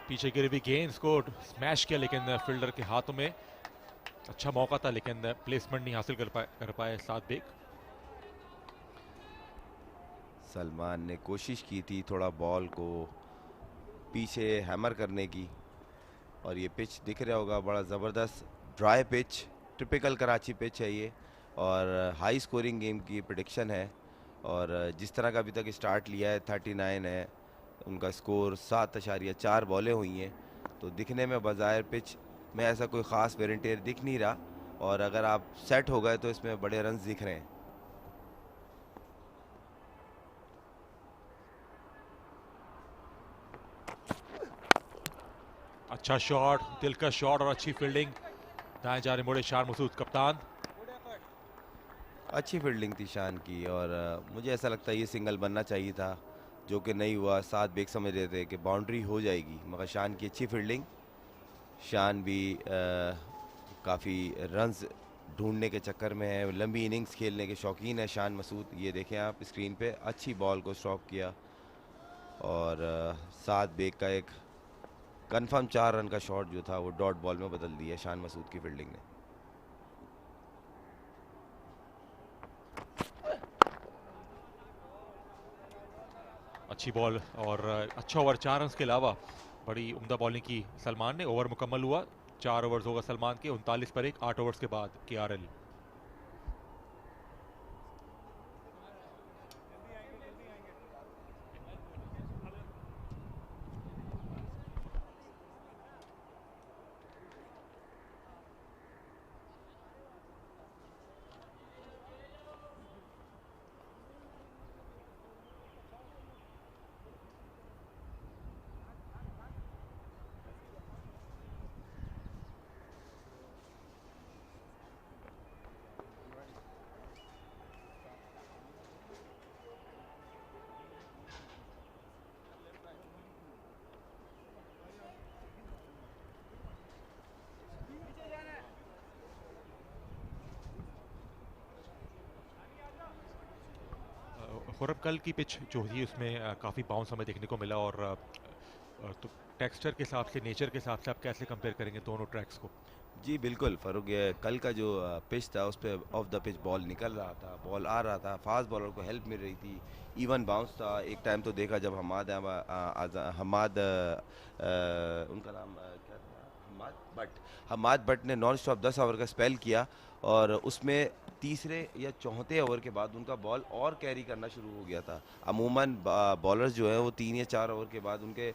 पीछे गिरी हुई गेंद को स्मैश किया, लेकिन फील्डर के हाथों में। अच्छा मौका था लेकिन प्लेसमेंट नहीं हासिल कर पाए साद बेग। सलमान ने कोशिश की थी थोड़ा बॉल को पीछे हैमर करने की, और ये पिच दिख रहा होगा, बड़ा ज़बरदस्त dry pitch, typical Karachi pitch है ये, और हाई स्कोरिंग गेम की प्रेडिक्शन है। और जिस तरह का अभी तक स्टार्ट लिया है 39 है उनका स्कोर, 7.4 बॉलें हुई हैं, तो दिखने में बज़ाहिर पिच में ऐसा कोई ख़ास वेरेंटियर दिख नहीं रहा, और अगर आप सेट हो गए तो इसमें बड़े रन्स दिख रहे हैं। अच्छा शॉट, दिल का शॉट और अच्छी फील्डिंग। दाएं जा रहे मोड़े शान मसूद कप्तान। अच्छी फील्डिंग थी शान की, और मुझे ऐसा लगता है ये सिंगल बनना चाहिए था, जो कि नहीं हुआ। साथ बेग समझ रहे थे कि बाउंड्री हो जाएगी, मगर शान की अच्छी फील्डिंग। शान भी काफ़ी रन्स ढूंढने के चक्कर में है, लंबी इनिंग्स खेलने के शौकीन है शान मसूद। ये देखें आप स्क्रीन पे, अच्छी बॉल को स्टॉप किया, और साथ बेग का एक कंफर्म 4 रन का शॉट जो था वो डॉट बॉल में बदल दिया शान मसूद की फील्डिंग ने। अच्छी बॉल और अच्छा ओवर, 4 रन के अलावा बड़ी उम्दा बॉलिंग की सलमान ने। ओवर मुकम्मल हुआ, 4 ओवर्स होगा सलमान के, 39 पर 1, 8 ओवर्स के बाद KRL। खुरब कल की पिच जो थी उसमें काफ़ी बाउंस हमें देखने को मिला, और तो टेक्सचर के हिसाब से, नेचर के हिसाब से आप कैसे कंपेयर करेंगे दोनों ट्रैक्स को? जी बिल्कुल फ़ारूक, ये कल का जो पिच था उस पर ऑफ द पिच बॉल निकल रहा था, बॉल आ रहा था, फास्ट बॉलर को हेल्प मिल रही थी, इवन बाउंस था। एक टाइम तो देखा जब उनका नाम क्या था, हमाद बट ने नॉन स्टॉप 10 ओवर का स्पेल किया, और उसमें तीसरे या चौथे ओवर के बाद उनका बॉल और कैरी करना शुरू हो गया था। अमूमन बॉलर्स जो हैं वो 3 या 4 ओवर के बाद उनके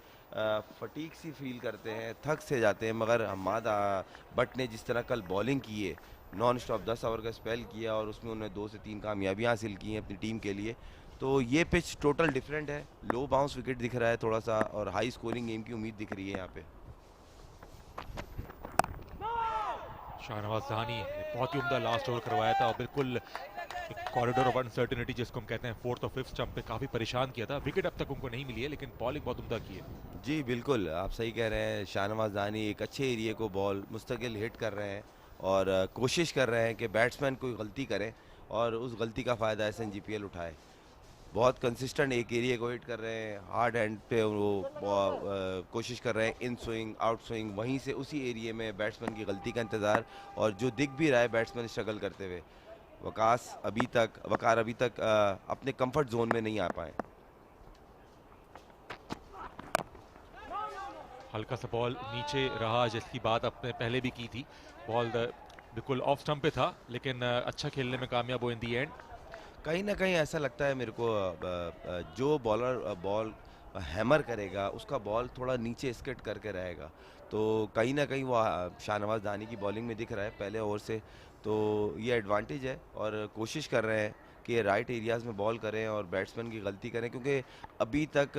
फटीक सी फील करते हैं, थक से जाते हैं, मगर हमाद बट ने जिस तरह कल बॉलिंग की है, नॉन स्टॉप 10 ओवर का स्पेल किया, और उसमें उन्होंने 2 से 3 कामयाबियाँ हासिल की हैं अपनी टीम के लिए। तो ये पिच टोटल डिफरेंट है, लो बाउंस विकेट दिख रहा है थोड़ा सा, और हाई स्कोरिंग गेम की उम्मीद दिख रही है यहाँ पे। शाहनवाज जहानी ने बहुत ही उम्दा लास्ट ओवर करवाया था, और बिल्कुल कॉरिडोर ऑफ अनसर्टेनिटी जिसको हम कहते हैं, 4th और 5th स्टंप पे काफ़ी परेशान किया था। विकेट अब तक उनको नहीं मिली है, लेकिन बॉलिंग बहुत उम्दा की है। जी बिल्कुल, आप सही कह रहे हैं। शाहनवाज जहानी एक अच्छे एरिया को बॉल मुस्तकिल हिट कर रहे हैं, और कोशिश कर रहे हैं कि बैट्समैन कोई गलती करें और उस गलती का फ़ायदा SNGPL उठाए। बहुत कंसिस्टेंट एक एरिया को हिट कर रहे हैं, हार्ड हैंड पे वो कोशिश कर रहे हैं, इन स्विंग आउट स्विंग, वहीं से उसी एरिया में बैट्समैन की गलती का इंतज़ार, और जो दिख भी रहा है बैट्समैन स्ट्रगल करते हुए। वकार अभी तक अपने कंफर्ट जोन में नहीं आ पाए। हल्का सा बॉल नीचे रहा, जिसकी बात आपने पहले भी की थी। बॉल बिल्कुल ऑफ स्टंप पे था, लेकिन अच्छा खेलने में कामयाब हो इन दी एंड। कहीं ना कहीं ऐसा लगता है मेरे को, जो बॉलर बॉल हैमर करेगा उसका बॉल थोड़ा नीचे स्किट करके रहेगा, तो कहीं ना कहीं वो शाहनवाज दानी की बॉलिंग में दिख रहा है पहले ओवर से। तो ये एडवांटेज है, और कोशिश कर रहे हैं कि राइट एरियाज़ में बॉल करें और बैट्समैन की गलती करें, क्योंकि अभी तक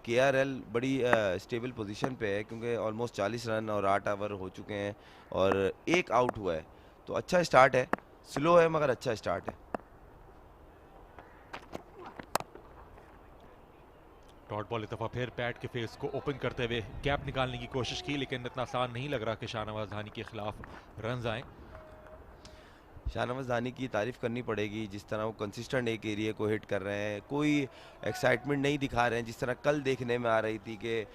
KRL बड़ी स्टेबल पोजीशन पे है, क्योंकि ऑलमोस्ट 40 रन और 8 ओवर हो चुके हैं, और एक आउट हुआ है। तो अच्छा स्टार्ट है, स्लो है मगर अच्छा स्टार्ट है। डॉट बॉल इस दफा फिर बैट के फेस को ओपन करते हुए गैप निकालने की कोशिश की, लेकिन इतना आसान नहीं लग रहा कि शाहनवाज धानी के खिलाफ रन्स आए। शाहनवाज दानी की तारीफ़ करनी पड़ेगी, जिस तरह वो कंसिस्टेंट एक एरिया को हिट कर रहे हैं, कोई एक्साइटमेंट नहीं दिखा रहे हैं जिस तरह कल देखने में आ रही थी कि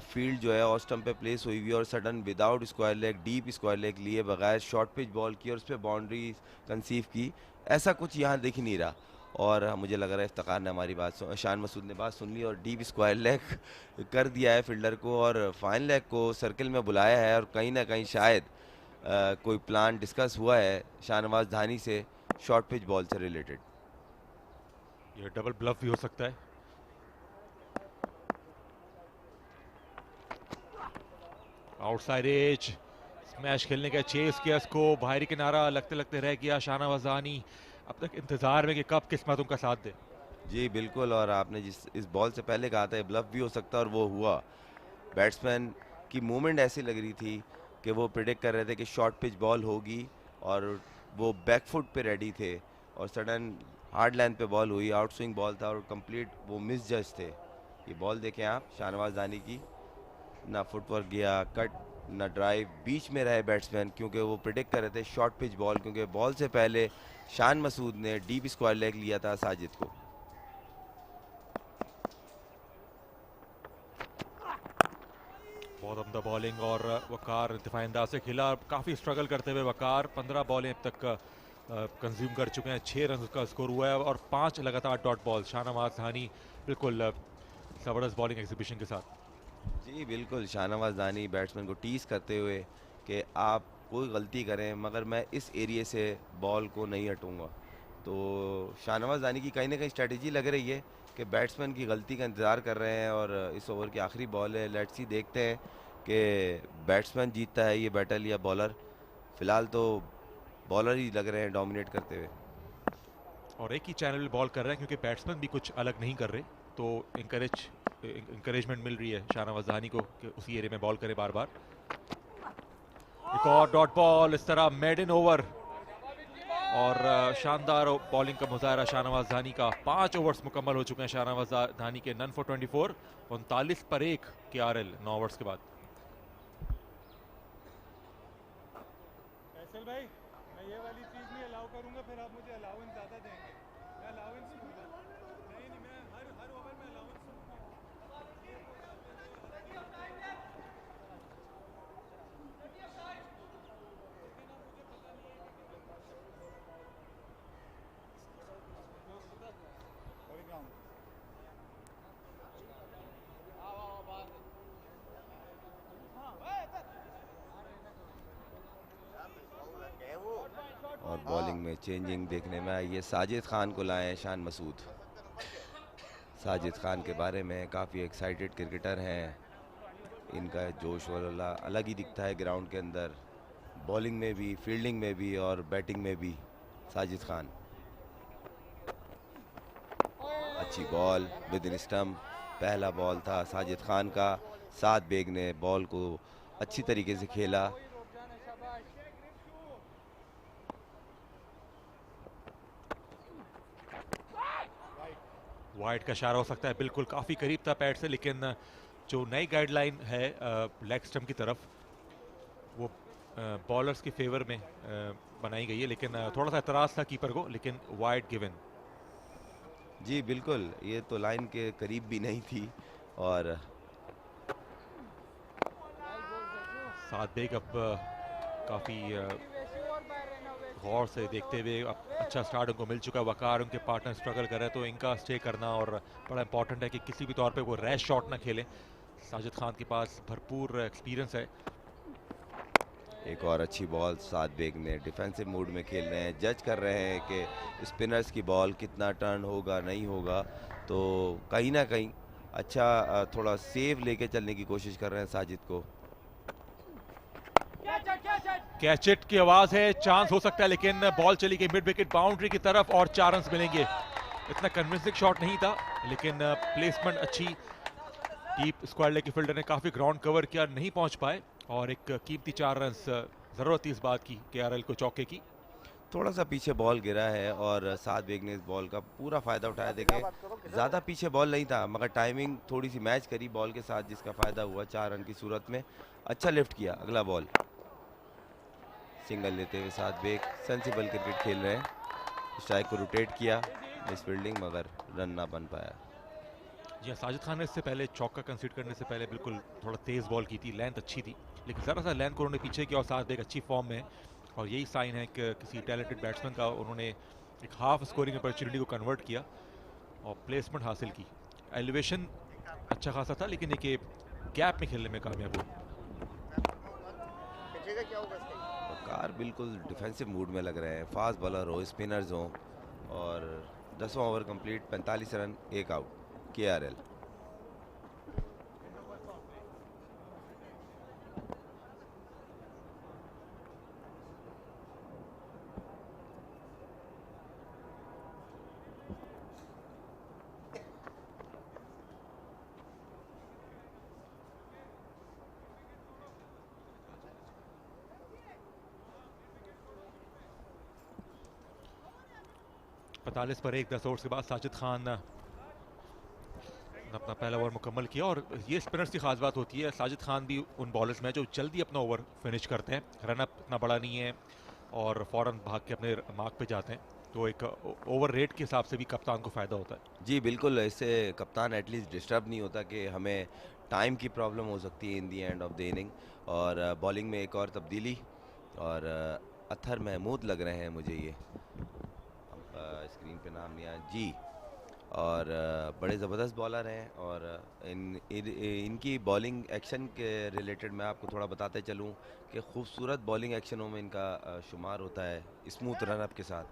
फील्ड जो है ऑफ स्टंप पे प्लेस हुई हुई और sudden without square leg, deep square leg लिए बगैर शॉर्ट पिच बॉल की और उस पर बाउंड्री कंसीव की। ऐसा कुछ यहाँ दिख नहीं रहा और मुझे लग रहा है इफ्तिकार ने हमारी बात शान मसूद ने बात सुन ली और डीप स्क्वायर लेग कर दिया है फील्डर को और फाइन लेग को सर्किल में बुलाया है और कहीं ना कहीं शायद कोई प्लान डिस्कस हुआ है शाहनवाज धानी से शॉर्ट पिच बॉल से रिलेटेड। ये डबल ब्लफ भी हो सकता है। आउटसाइड एज स्मैश खेलने का चेस किया, इसको बाहरी किनारा लगते लगते रह गया शाहनवाज दानी। अब तक इंतजार में कि कब किस्मत उनका साथ दे। जी बिल्कुल, और आपने जिस इस बॉल से पहले कहा था ब्लफ भी हो सकता है और वो हुआ। बैट्समैन की मूवमेंट ऐसी लग रही थी कि वो प्रिडिक्ट कर रहे थे कि शॉर्ट पिच बॉल होगी और वो बैकफुट पे रेडी थे और सडन हार्ड लाइन पे बॉल हुई, आउट स्विंग बॉल था और कंप्लीट वो मिस जज थे। ये बॉल देखें आप शाहनवाज दानी की, ना फुटवर्क गया, कट ना ड्राइव, बीच में रहे बैट्समैन क्योंकि वो प्रिडिक्ट कर रहे थे शॉर्ट पिच बॉल, क्योंकि बॉल से पहले शान मसूद ने डीप स्क्वायर लेग लिया था साजिद को। बहुत उम्दा बॉलिंग और वकार दिफाई अंदाज से खेला। काफ़ी स्ट्रगल करते हुए वकार 15 बॉलें अब तक कंज्यूम कर चुके हैं, 6 रन का स्कोर हुआ है और 5 लगातार डॉट बॉल। शाहनवाज धानी बिल्कुल ज़बरदस्त बॉलिंग एग्जीबिशन के साथ। जी बिल्कुल, शाहनवाज दानी बैट्समैन को टीज करते हुए कि आप कोई गलती करें मगर मैं इस एरिया से बॉल को नहीं हटूंगा। तो शाहनवाज दानी की कहीं ना कहीं स्ट्रेटजी लग रही है कि बैट्समैन की गलती का इंतज़ार कर रहे हैं और इस ओवर की आखिरी बॉल है। लेट्स सी, देखते हैं कि बैट्समैन जीतता है ये बैटल या बॉलर। फ़िलहाल तो बॉलर ही लग रहे हैं डोमिनेट करते हुए और एक ही चैनल में बॉल कर रहे हैं क्योंकि बैट्समैन भी कुछ अलग नहीं कर रहे, तो इंकरेजमेंट मिल रही है शाहनवाज दानी को कि उसी एरिया में बॉल करे बार बार। एक और डॉट बॉल, इस तरह मेड इन ओवर और शानदार बॉलिंग का मुजाहरा शाहनवाज दानी का। 5 ओवर्स मुकम्मल हो चुके हैं शाहनवाज दानी के, नन फॉर 24, 39 पर 1 के आरएल 9 ओवर्स के बाद। फैसल भाई, मैं ये वाली चीज़ नहीं अलाउ करूंगा, फिर आप मुझे अलाउंस ज़्यादा देंगे। मैं अलाउंस दूंगा। नहीं, मैं हर ओवर में अलाउंस दूंगा। और बॉलिंग में चेंजिंग देखने में आई है। साजिद खान को लाए हैं शान मसूद। साजिद खान के बारे में काफ़ी एक्साइटेड क्रिकेटर हैं, इनका जोश वाला अलग ही दिखता है ग्राउंड के अंदर, बॉलिंग में भी, फील्डिंग में भी और बैटिंग में भी। साजिद खान, अच्छी बॉल विद इन स्टंप, पहला बॉल था साजिद खान का। साद बेग ने बॉल को अच्छी तरीके से खेला। वाइड का इशारा हो सकता है, बिल्कुल काफ़ी करीब था पैड से, लेकिन जो नई गाइडलाइन है लेग स्टंप की तरफ वो बॉलर्स के फेवर में बनाई गई है, लेकिन थोड़ा सा एतराज़ था कीपर को, लेकिन वाइड गिवन। जी बिल्कुल, ये तो लाइन के करीब भी नहीं थी और साद बेग अब काफ़ी गौर से देखते हुए अब अच्छा स्टार्ट उनको मिल चुका है। वकार उनके पार्टनर स्ट्रगल कर रहे हैं, तो इनका स्टे करना और बड़ा इंपॉर्टेंट है कि किसी भी तौर पे वो रैश शॉट ना खेलें। साजिद खान के पास भरपूर एक्सपीरियंस है। एक और अच्छी बॉल साद बेग ने डिफेंसिव मूड में खेल रहे हैं, जज कर रहे हैं कि स्पिनर्स की बॉल कितना टर्न होगा नहीं होगा, तो कहीं ना कहीं अच्छा थोड़ा सेव लेके चलने की कोशिश कर रहे हैं साजिद को। कैच इट की आवाज है, चांस हो सकता है, लेकिन बॉल चली गई मिड विकेट बाउंड्री की तरफ और 4 रन मिलेंगे। इतना कन्विंसिंग शॉट नहीं था, लेकिन प्लेसमेंट अच्छी, डीप स्क्वायर लेग के फील्डर ने काफी ग्राउंड कवर किया, नहीं पहुंच पाए और एक कीमती 4 रन जरूरत थी इस बात की केआरएल को चौके की। थोड़ा सा पीछे बॉल गिरा है और साद बेग ने इस बॉल का पूरा फायदा उठाया। देखें ज़्यादा पीछे बॉल नहीं था मगर टाइमिंग थोड़ी सी मैच करी बॉल के साथ, जिसका फायदा हुआ 4 रन की सूरत में। अच्छा लिफ्ट किया। अगला बॉल सिंगल लेते हुए साथ बेग सेंसिबल क्रिकेट खेल रहे हैं। स्ट्राइक को रोटेट किया, मिस फील्डिंग, मगर रन ना बन पाया। जी, साजिद खान ने इससे पहले चौका कंसीड करने से पहले बिल्कुल थोड़ा तेज बॉल की थी, लेंथ अच्छी थी, लेकिन ज़रा सा लेंथ को उन्होंने पीछे किया और साथ एक अच्छी फॉर्म में है। और यही साइन है कि किसी टैलेंटेड बैट्समैन का, उन्होंने एक हाफ स्कोरिंग अपॉर्चुनिटी को कन्वर्ट किया और प्लेसमेंट हासिल की। एलिवेशन अच्छा खासा था, लेकिन एक गैप में खेलने में कामयाब हुआ। वकार बिल्कुल डिफेंसिव मूड में लग रहे हैं। फास्ट बॉलर हो, स्पिनर्स हो, और 10वां over complete, 45 run, 1 out, KRL। पैंतालीस पर 1, 10 ओवर्स के बाद साजिद खान ने अपना पहला ओवर मुकम्मल किया। और ये स्पिनर्स की खास बात होती है, साजिद खान भी उन बॉलर्स में जो जल्दी अपना ओवर फिनिश करते हैं, रनअप इतना बड़ा नहीं है और फौरन भाग के अपने मार्क पे जाते हैं, तो एक ओवर रेट के हिसाब से भी कप्तान को फ़ायदा होता है। जी बिल्कुल, इससे कप्तान एटलीस्ट डिस्टर्ब नहीं होता कि हमें टाइम की प्रॉब्लम हो सकती है इन दी एंड ऑफ द इनिंग। और बॉलिंग में एक और तब्दीली, और अत्थर महमूद लग रहे हैं मुझे ये, स्क्रीन पे नाम नहीं आया जी, और बड़े ज़बरदस्त बॉलर हैं। और इनकी बॉलिंग एक्शन के रिलेटेड मैं आपको थोड़ा बताते चलूं कि खूबसूरत बॉलिंग एक्शनों में इनका शुमार होता है, स्मूथ रनअप के साथ।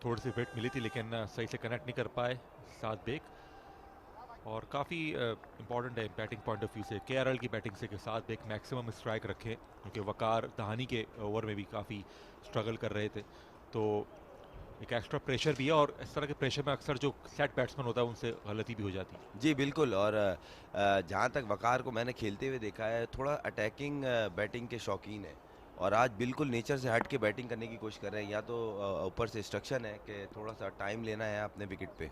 थोड़ी सी वेट मिली थी, लेकिन सही से कनेक्ट नहीं कर पाए साथ बेग। और काफ़ी इंपॉर्टेंट है बैटिंग पॉइंट ऑफ व्यू से, KRL की बैटिंग से, के साथ एक मैक्सिमम स्ट्राइक रखे, क्योंकि वकार दहानी के ओवर में भी काफ़ी स्ट्रगल कर रहे थे, तो एक एक्स्ट्रा प्रेशर भी है। और इस तरह के प्रेशर में अक्सर जो सेट बैट्समैन होता है उनसे गलती भी हो जाती है। जी बिल्कुल, और जहाँ तक वकार को मैंने खेलते हुए देखा है, थोड़ा अटैकिंग बैटिंग के शौकीन है, और आज बिल्कुल नेचर से हट के बैटिंग करने की कोशिश कर रहे हैं। या तो ऊपर से इंस्ट्रक्शन है कि थोड़ा सा टाइम लेना है अपने विकेट पे।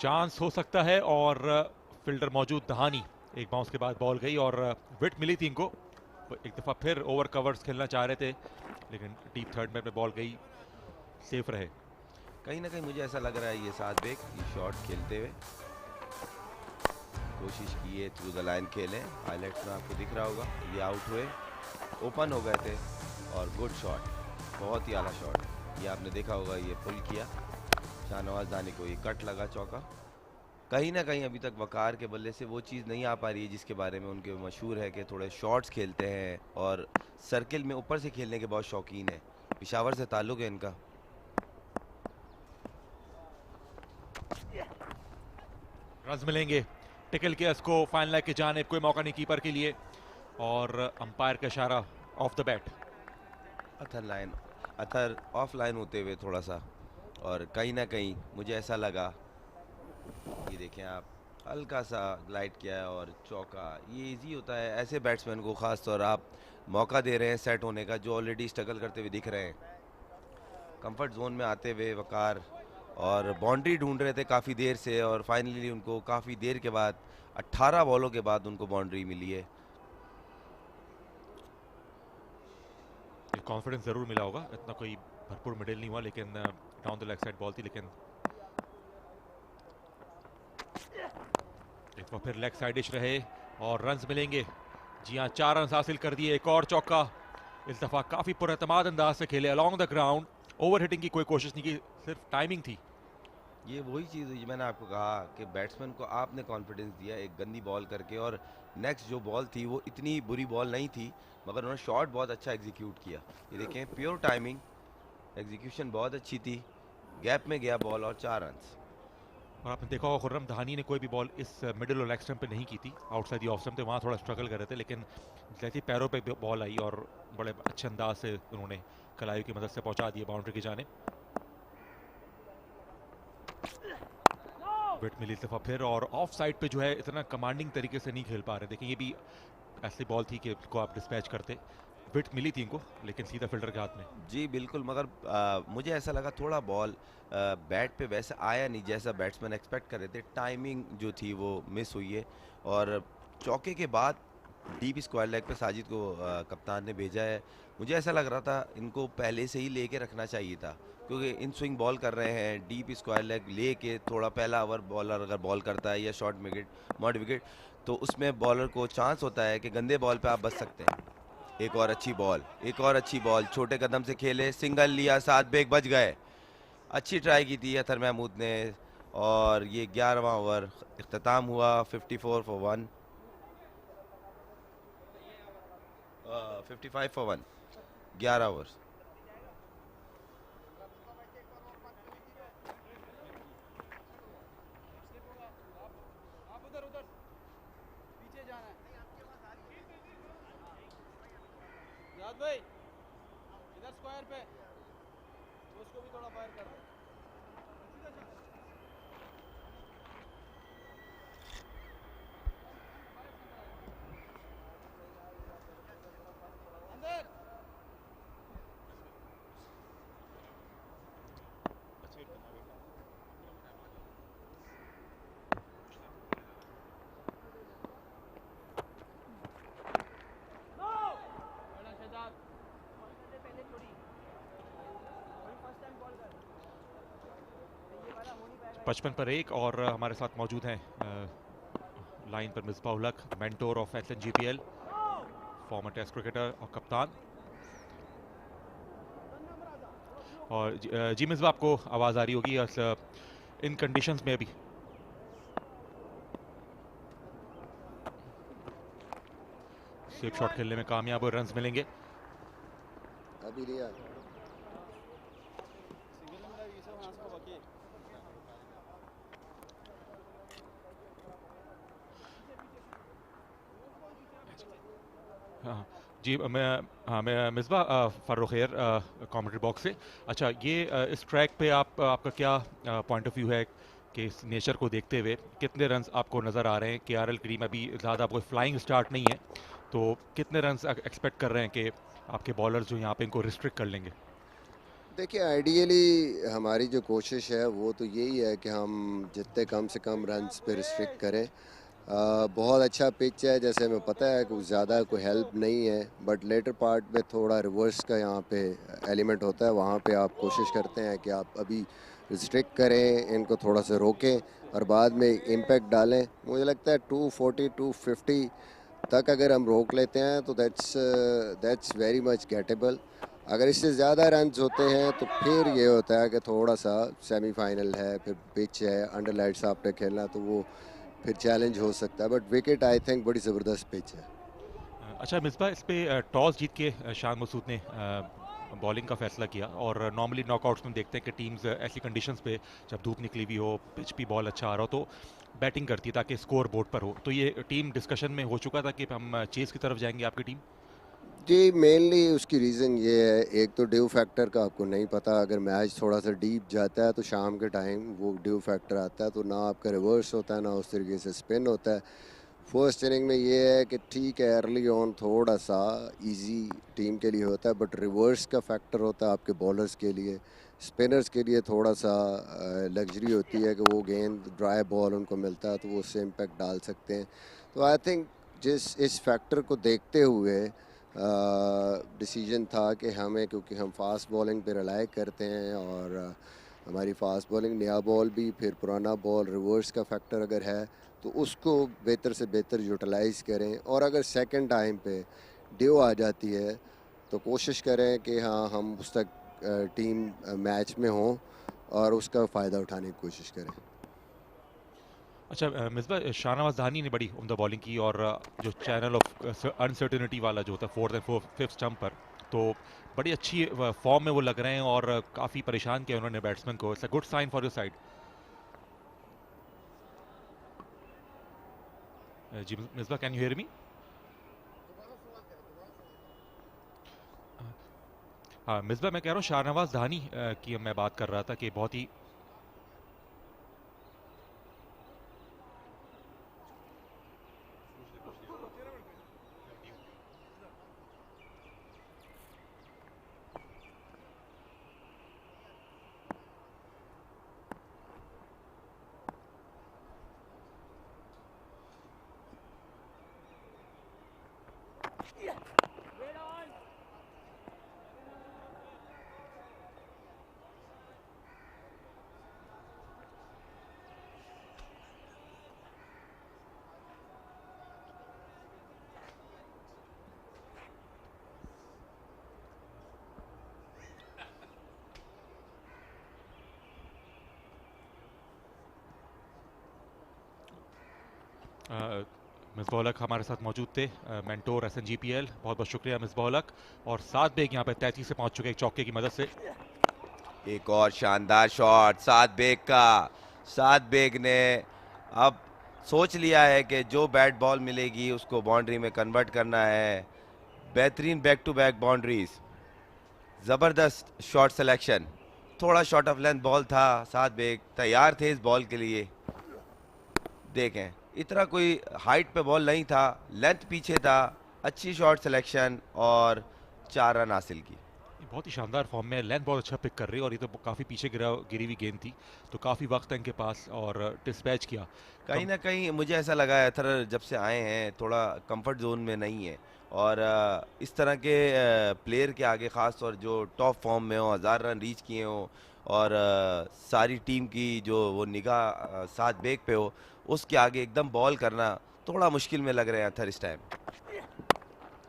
चांस हो सकता है, और फील्डर मौजूद दहानी, एक बाउंस के बाद बॉल गई और विट मिली थी इनको। एक दफ़ा फिर ओवर कवर्स खेलना चाह रहे थे, लेकिन डीप थर्ड में बॉल गई, सेफ रहे। कहीं ना कहीं मुझे ऐसा लग रहा है ये साथ बेग ये शॉट खेलते हुए कोशिश की है, थ्रू द लाइन खेलें। हाईलाइट्स में आपको दिख रहा होगा, ये आउट हुए, ओपन हो गए थे, और गुड शॉट, बहुत ही आला शॉट। ये आपने देखा होगा, ये पुल किया शाहनवाज दानी को, ये कट लगा चौका। कहीं ना कहीं अभी तक वकार के बल्ले से वो चीज़ नहीं आ पा रही है जिसके बारे में उनके मशहूर है कि थोड़े शॉट्स खेलते हैं और सर्किल में ऊपर से खेलने के बहुत शौकीन है। पेशावर से ताल्लुक़ है इनका। रन्स मिलेंगे, टिकल के इसको फाइनल लाइन के जाने, कोई मौका नहीं कीपर के लिए, और अंपायर का इशारा off the bat. Other off line होते हुए थोड़ा सा, और कहीं ना कहीं मुझे ऐसा लगा, ये देखें आप, हल्का सा ग्लाइड किया है और चौका। ये इजी होता है ऐसे बैट्समैन को, ख़ास तौर आप मौका दे रहे हैं सेट होने का, जो ऑलरेडी स्ट्रगल करते हुए दिख रहे हैं। कंफर्ट जोन में आते हुए वकार, और बाउंड्री ढूंढ रहे थे काफ़ी देर से, और फाइनली उनको काफ़ी देर के बाद 18 बॉलों के बाद उनको बाउंड्री मिली है। कॉन्फिडेंस ज़रूर मिला होगा, इतना कोई भरपूर मिडिल नहीं हुआ, लेकिन down the leg side ball थी, लेकिन एक बार फिर लेग साइडिश रहे और रन्स मिलेंगे। जी हाँ, 4 रन हासिल कर दिए, एक और चौका। इस दफ़ा काफ़ी पुरएतमाद अंदाज से खेले along the ground, over hitting की कोई कोशिश नहीं की, सिर्फ टाइमिंग थी। ये वही चीज़ है, मैंने आपको कहा कि बैट्समैन को आपने कॉन्फिडेंस दिया एक गंदी बॉल करके, और नेक्स्ट जो बॉल थी वो इतनी बुरी बॉल नहीं थी, मगर उन्होंने शॉट बहुत अच्छा एग्जीक्यूट किया। ये देखें, प्योर टाइमिंग, एग्जीक्यूशन बहुत अच्छी थी, गैप में गया बॉल, और 4 रन। और आपने देखा होगा खुर्रम दहानी ने कोई भी बॉल इस मिडिल और लेग स्टंप पे नहीं की थी, आउटसाइड दी ऑफ स्टंप थे, वहाँ थोड़ा स्ट्रगल कर रहे थे, लेकिन जैसे पैरों पे बॉल आई और बड़े अच्छे अंदाज से उन्होंने कलाई की मदद से पहुंचा दिए बाउंड्री की जाने। विट मिली इस दफ़ा फिर, और ऑफ साइड पे जो है इतना कमांडिंग तरीके से नहीं खेल पा रहे। देखिए, ये भी ऐसी बॉल थी कि इसको आप डिस्पैच करते, विड्थ मिली थी इनको, लेकिन सीधा फील्डर के हाथ में। जी बिल्कुल, मगर मुझे ऐसा लगा थोड़ा बॉल बैट पे वैसा आया नहीं जैसा बैट्समैन एक्सपेक्ट कर रहे थे। टाइमिंग जो थी वो मिस हुई है, और चौके के बाद डीप स्क्वायर लेग पे साजिद को कप्तान ने भेजा है। मुझे ऐसा लग रहा था इनको पहले से ही लेके रखना चाहिए था, क्योंकि इन स्विंग बॉल कर रहे हैं, डीप स्क्वायर लेग लेके थोड़ा पहला ओवर बॉलर अगर बॉल करता है या शॉर्ट विकेट मॉड विकेट, तो उसमें बॉलर को चांस होता है कि गंदे बॉल पे आप बच सकते हैं। एक और अच्छी बॉल, एक और अच्छी बॉल, छोटे कदम से खेले, सिंगल लिया, 7 बेग बच गए। अच्छी ट्राई की थी अतर महमूद ने, और ये 11वां ओवर इख्तिताम हुआ 54 फॉर 1, 55 फॉर 1, 11 ओवर। भाई इधर स्क्वायर पे उसको भी थोड़ा फायर कर दो। पचपन पर एक, और हमारे साथ मौजूद हैं लाइन पर Misbah ul Haq, mentor of SNGPL, former test cricketer और कप्तान। और जी मिसबाह, आपको आवाज़ आ रही होगी इन कंडीशंस में भी? सेफ शॉट खेलने में कामयाब और रन्स मिलेंगे। अभी लिया हाँ जी, मैं मिसबाह फ़ारूक खैर, कमेंट्री बॉक्स से। अच्छा, ये इस ट्रैक पे आपका क्या पॉइंट ऑफ व्यू है कि इस नेचर को देखते हुए कितने रन्स आपको नज़र आ रहे हैं? KRL की टीम अभी ज़्यादा कोई फ्लाइंग स्टार्ट नहीं है, तो कितने रन्स एक्सपेक्ट कर रहे हैं कि आपके बॉलर्स जो यहाँ पे इनको रिस्ट्रिक्ट कर लेंगे? देखिए, आइडियली हमारी जो कोशिश है वो तो यही है कि हम जितने कम से कम रन्स पे रिस्ट्रिक्ट करें। बहुत अच्छा पिच है, जैसे हमें पता है कि ज़्यादा कोई हेल्प नहीं है, बट लेटर पार्ट में थोड़ा रिवर्स का यहाँ पे एलिमेंट होता है, वहाँ पे आप कोशिश करते हैं कि आप अभी रिस्ट्रिक्ट करें, इनको थोड़ा सा रोकें और बाद में इम्पैक्ट डालें। मुझे लगता है 240 250 तक अगर हम रोक लेते हैं तो दैट्स वेरी मच गेटेबल। अगर इससे ज़्यादा रन्स होते हैं तो फिर ये होता है कि थोड़ा सा सेमीफाइनल है, फिर पिच है, अंडर लाइट्स आपने खेलना, तो वो फिर चैलेंज हो सकता है। बट विकेट आई थिंक बड़ी ज़बरदस्त पिच है। अच्छा मिसबाह, इस पे टॉस जीत के शान मसूद ने बॉलिंग का फैसला किया, और नॉर्मली नॉकआउट्स में देखते हैं कि टीम्स ऐसी कंडीशंस पे जब धूप निकली हुई हो, पिच भी बॉल अच्छा आ रहा हो, तो बैटिंग करती है ताकि स्कोर बोर्ड पर हो। तो ये टीम डिस्कशन में हो चुका था कि हम चेस की तरफ जाएंगे आपकी टीम? जी, मेनली उसकी रीज़न ये है, एक तो ड्यू फैक्टर का आपको नहीं पता, अगर मैच थोड़ा सा डीप जाता है तो शाम के टाइम वो ड्यू फैक्टर आता है, तो ना आपका रिवर्स होता है ना उस तरीके से स्पिन होता है। फर्स्ट इनिंग में ये है कि ठीक है, अर्ली ऑन थोड़ा सा इजी टीम के लिए होता है, बट रिवर्स का फैक्टर होता है आपके बॉलर्स के लिए। स्पिनर्स के लिए थोड़ा सा लग्जरी होती है कि वो गेंद ड्राई बॉल उनको मिलता है तो वो उससे इम्पैक्ट डाल सकते हैं। तो आई थिंक इस फैक्टर को देखते हुए डिसीजन था कि हमें, क्योंकि हम फास्ट बॉलिंग पे रिलाई करते हैं और हमारी फास्ट बॉलिंग नया बॉल भी, फिर पुराना बॉल, रिवर्स का फैक्टर अगर है तो उसको बेहतर से बेहतर यूटिलाइज़ करें, और अगर सेकंड टाइम पे ड्यू आ जाती है तो कोशिश करें कि हाँ हम उस तक टीम मैच में हों और उसका फ़ायदा उठाने की कोशिश करें। अच्छा मिसबाह, शाहनवाज दहानी ने बड़ी उम्दा बॉलिंग की, और जो चैनल ऑफ अनसर्टेनिटी वाला जो होता है 4th एंड 5th स्टंप पर, तो बड़ी अच्छी फॉर्म में वो लग रहे हैं और काफ़ी परेशान किया उन्होंने बैट्समैन को। It's a good sign for your side. जी Misbah, can you hear me? हाँ मिसबाह, मैं कह रहा हूँ शाहनवाज दहानी की मैं बात कर रहा था कि बहुत ही मिसबाह हक हमारे साथ मौजूद थे, मेंटोर SNGPL, बहुत बहुत शुक्रिया मिसबाह हक। और साद बेग यहाँ पे 33 से पहुंच चुके हैं चौके की मदद से। एक और शानदार शॉट साद बेग का। साद बेग ने अब सोच लिया है कि जो बैट बॉल मिलेगी उसको बाउंड्री में कन्वर्ट करना है। बेहतरीन बैक टू बैक बाउंड्रीज, ज़बरदस्त शॉट सिलेक्शन। थोड़ा शॉर्ट ऑफ लेंथ बॉल था, साद बेग तैयार थे इस बॉल के लिए। देखें, इतना कोई हाइट पे बॉल नहीं था, लेंथ पीछे था, अच्छी शॉट सिलेक्शन और 4 रन हासिल की। बहुत ही शानदार फॉर्म में, लेंथ बहुत अच्छा पिक कर रही है और ये तो काफ़ी पीछे गिरी हुई गेंद थी, तो काफ़ी वक्त है इनके पास और डिस्पैच किया। कहीं ना कहीं मुझे ऐसा लगा है अथर जब से आए हैं थोड़ा कंफर्ट जोन में नहीं है, और इस तरह के प्लेयर के आगे ख़ास तौर जो टॉप फॉर्म में हो, 1000 रन रीच किए हो और सारी टीम की जो वो निगाह साथ बेग पे हो, उसके आगे एकदम बॉल करना थोड़ा मुश्किल में लग रहे हैं अथर इस टाइम।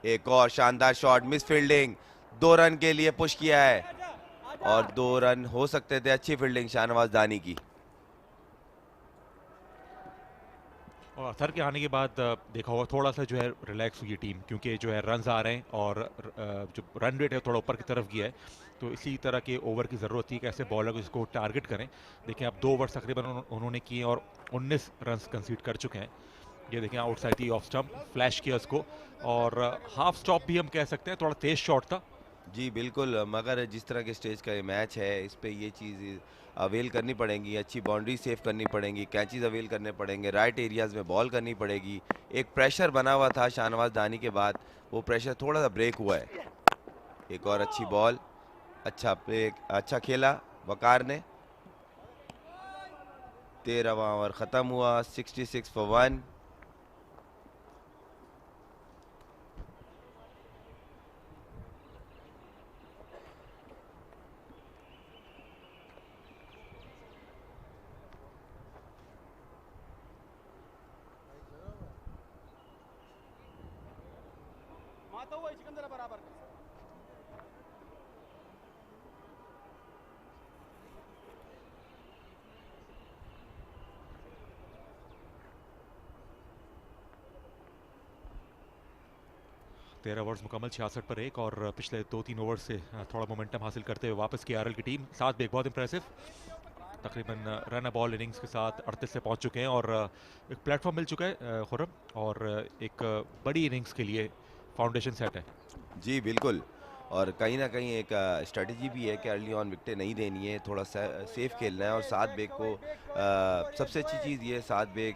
एक और शानदार शॉट, मिस फील्डिंग, 2 रन के लिए पुश किया है और 2 रन हो सकते थे। अच्छी फील्डिंग शाहनवाज दानी की। और अथर के आने के बाद देखा होगा थोड़ा सा जो है रिलैक्स हुई टीम, क्योंकि जो है रन्स आ रहे हैं और जो रन रेट है थोड़ा ऊपर की तरफ गया है, तो इसी तरह के ओवर की ज़रूरत थी कि ऐसे बॉलर को इसको टारगेट करें। देखें अब 2 ओवर तकरीबन उन्होंने किए और 19 रन कंसीड कर चुके हैं। ये देखें आउटसाइड थी ऑफ स्टंप, फ्लैश किया उसको और हाफ स्टॉप भी हम कह सकते हैं, थोड़ा तेज शॉट था। जी बिल्कुल, मगर जिस तरह के स्टेज का ये मैच है इस पे ये चीज़ अवेल करनी पड़ेंगी, अच्छी बाउंड्री सेव करनी पड़ेंगी, कैचेस अवेल करने पड़ेंगे, राइट एरियाज़ में बॉल करनी पड़ेगी। एक प्रेशर बना हुआ था शाहनवाज दानी के बाद, वो प्रेशर थोड़ा सा ब्रेक हुआ है। एक और अच्छी बॉल, अच्छा प्ले, अच्छा खेला वकार ने। 13वां ओवर ख़त्म हुआ, 66 फॉर 1। माता हुआ चिकन जरा बराबर कर। तेरह ओवर्स मुकम्मल, 66 पर 1 और पिछले 2-3 ओवर से थोड़ा मोमेंटम हासिल करते हुए वापस KRL की टीम। साथ भी एक बहुत इंप्रेसिव तकरीबन रन बॉल इनिंग्स के साथ 38 से पहुंच चुके हैं और एक प्लेटफॉर्म मिल चुका है खुर्रम, और एक बड़ी इनिंग्स के लिए फाउंडेशन सेट है। जी बिल्कुल, और कहीं ना कहीं एक स्ट्रेटजी भी है कि अर्ली ऑन विकटें नहीं देनी है, थोड़ा सेफ खेलना है। और साद बेग को सबसे अच्छी चीज़ ये, साद बेग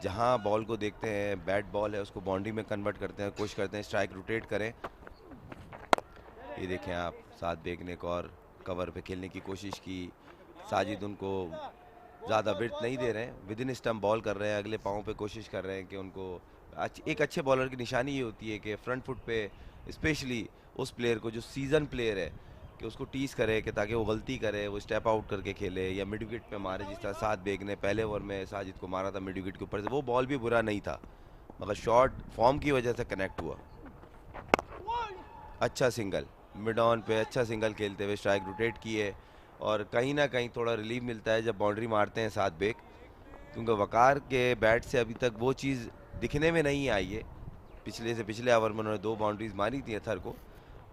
जहां बॉल को देखते हैं बैट बॉल है उसको बाउंड्री में कन्वर्ट करते हैं, कोशिश करते हैं स्ट्राइक रोटेट करें। ये देखें आप, साद बेग ने एक और कवर पे खेलने की कोशिश की, साजिद उनको ज़्यादा विड्थ नहीं दे रहे हैं, विद इन स्टंप बॉल कर रहे हैं, अगले पाँव पे कोशिश कर रहे हैं कि उनको एक अच्छे बॉलर की निशानी ये होती है कि फ्रंट फुट पे स्पेशली उस प्लेयर को जो सीजन प्लेयर है कि उसको टीज करे कि ताकि वो गलती करे, वो स्टेप आउट करके खेले या मिड विकेट पे मारे, जिस तरह साद बेग ने पहले ओवर में साजिद को मारा था मिड विकेट के ऊपर से। वो बॉल भी बुरा नहीं था मगर शॉट फॉर्म की वजह से कनेक्ट हुआ। अच्छा सिंगल मिड ऑन पे, अच्छा सिंगल खेलते हुए स्ट्राइक रोटेट किए और कहीं ना कहीं थोड़ा रिलीफ मिलता है जब बाउंड्री मारते हैं साद बेग, क्योंकि वकार के बैट से अभी तक वो चीज़ दिखने में नहीं आई है। पिछले ओवर में उन्होंने 2 बाउंड्रीज मारी थी अथर को,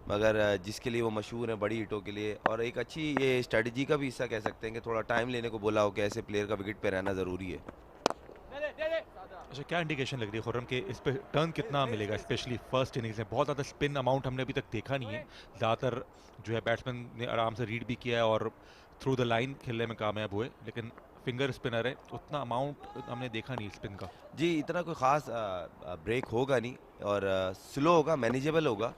मगर जिसके लिए वो मशहूर है बड़ी हिटों के लिए, और एक अच्छी ये स्ट्रेटजी का भी हिस्सा कह सकते हैं कि थोड़ा टाइम लेने को बोला हो कि ऐसे प्लेयर का विकेट पे रहना ज़रूरी है। अच्छा, क्या इंडिकेशन लग रही है खुर्रम के इस पे टर्न कितना मिलेगा, स्पेशली फर्स्ट इनिंग्स में? बहुत ज़्यादा स्पिन अमाउंट हमने अभी तक देखा नहीं है, ज़्यादातर जो है बैट्समैन ने आराम से रीड भी किया है और थ्रू द लाइन खेलने में कामयाब हुए, लेकिन फिंगर स्पिनर है, उतना अमाउंट हमने देखा नहीं स्पिन का। जी इतना कोई ख़ास ब्रेक होगा नहीं और स्लो होगा, मैनेजेबल होगा,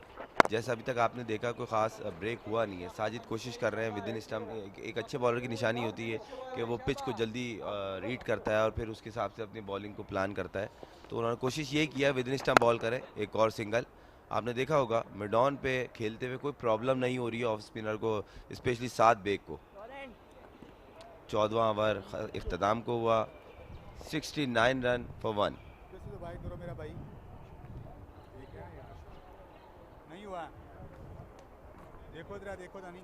जैसा अभी तक आपने देखा कोई ख़ास ब्रेक हुआ नहीं है। साजिद कोशिश कर रहे हैं विद इन स्टंप, एक अच्छे बॉलर की निशानी होती है कि वो पिच को जल्दी रीड करता है और फिर उसके हिसाब से अपनी बॉलिंग को प्लान करता है, तो उन्होंने कोशिश ये किया विद इन स्टंप बॉल करें। एक और सिंगल आपने देखा होगा, मिड ऑन पे खेलते हुए कोई प्रॉब्लम नहीं हो रही है ऑफ स्पिनर को, स्पेशली साद बेग को। 14वां ओवर इख्तिताम को हुआ, 69 रन फॉर 1। भाई करो मेरा भाई, ठीक है यार, नहीं हुआ, देखो जरा, देखो दानी।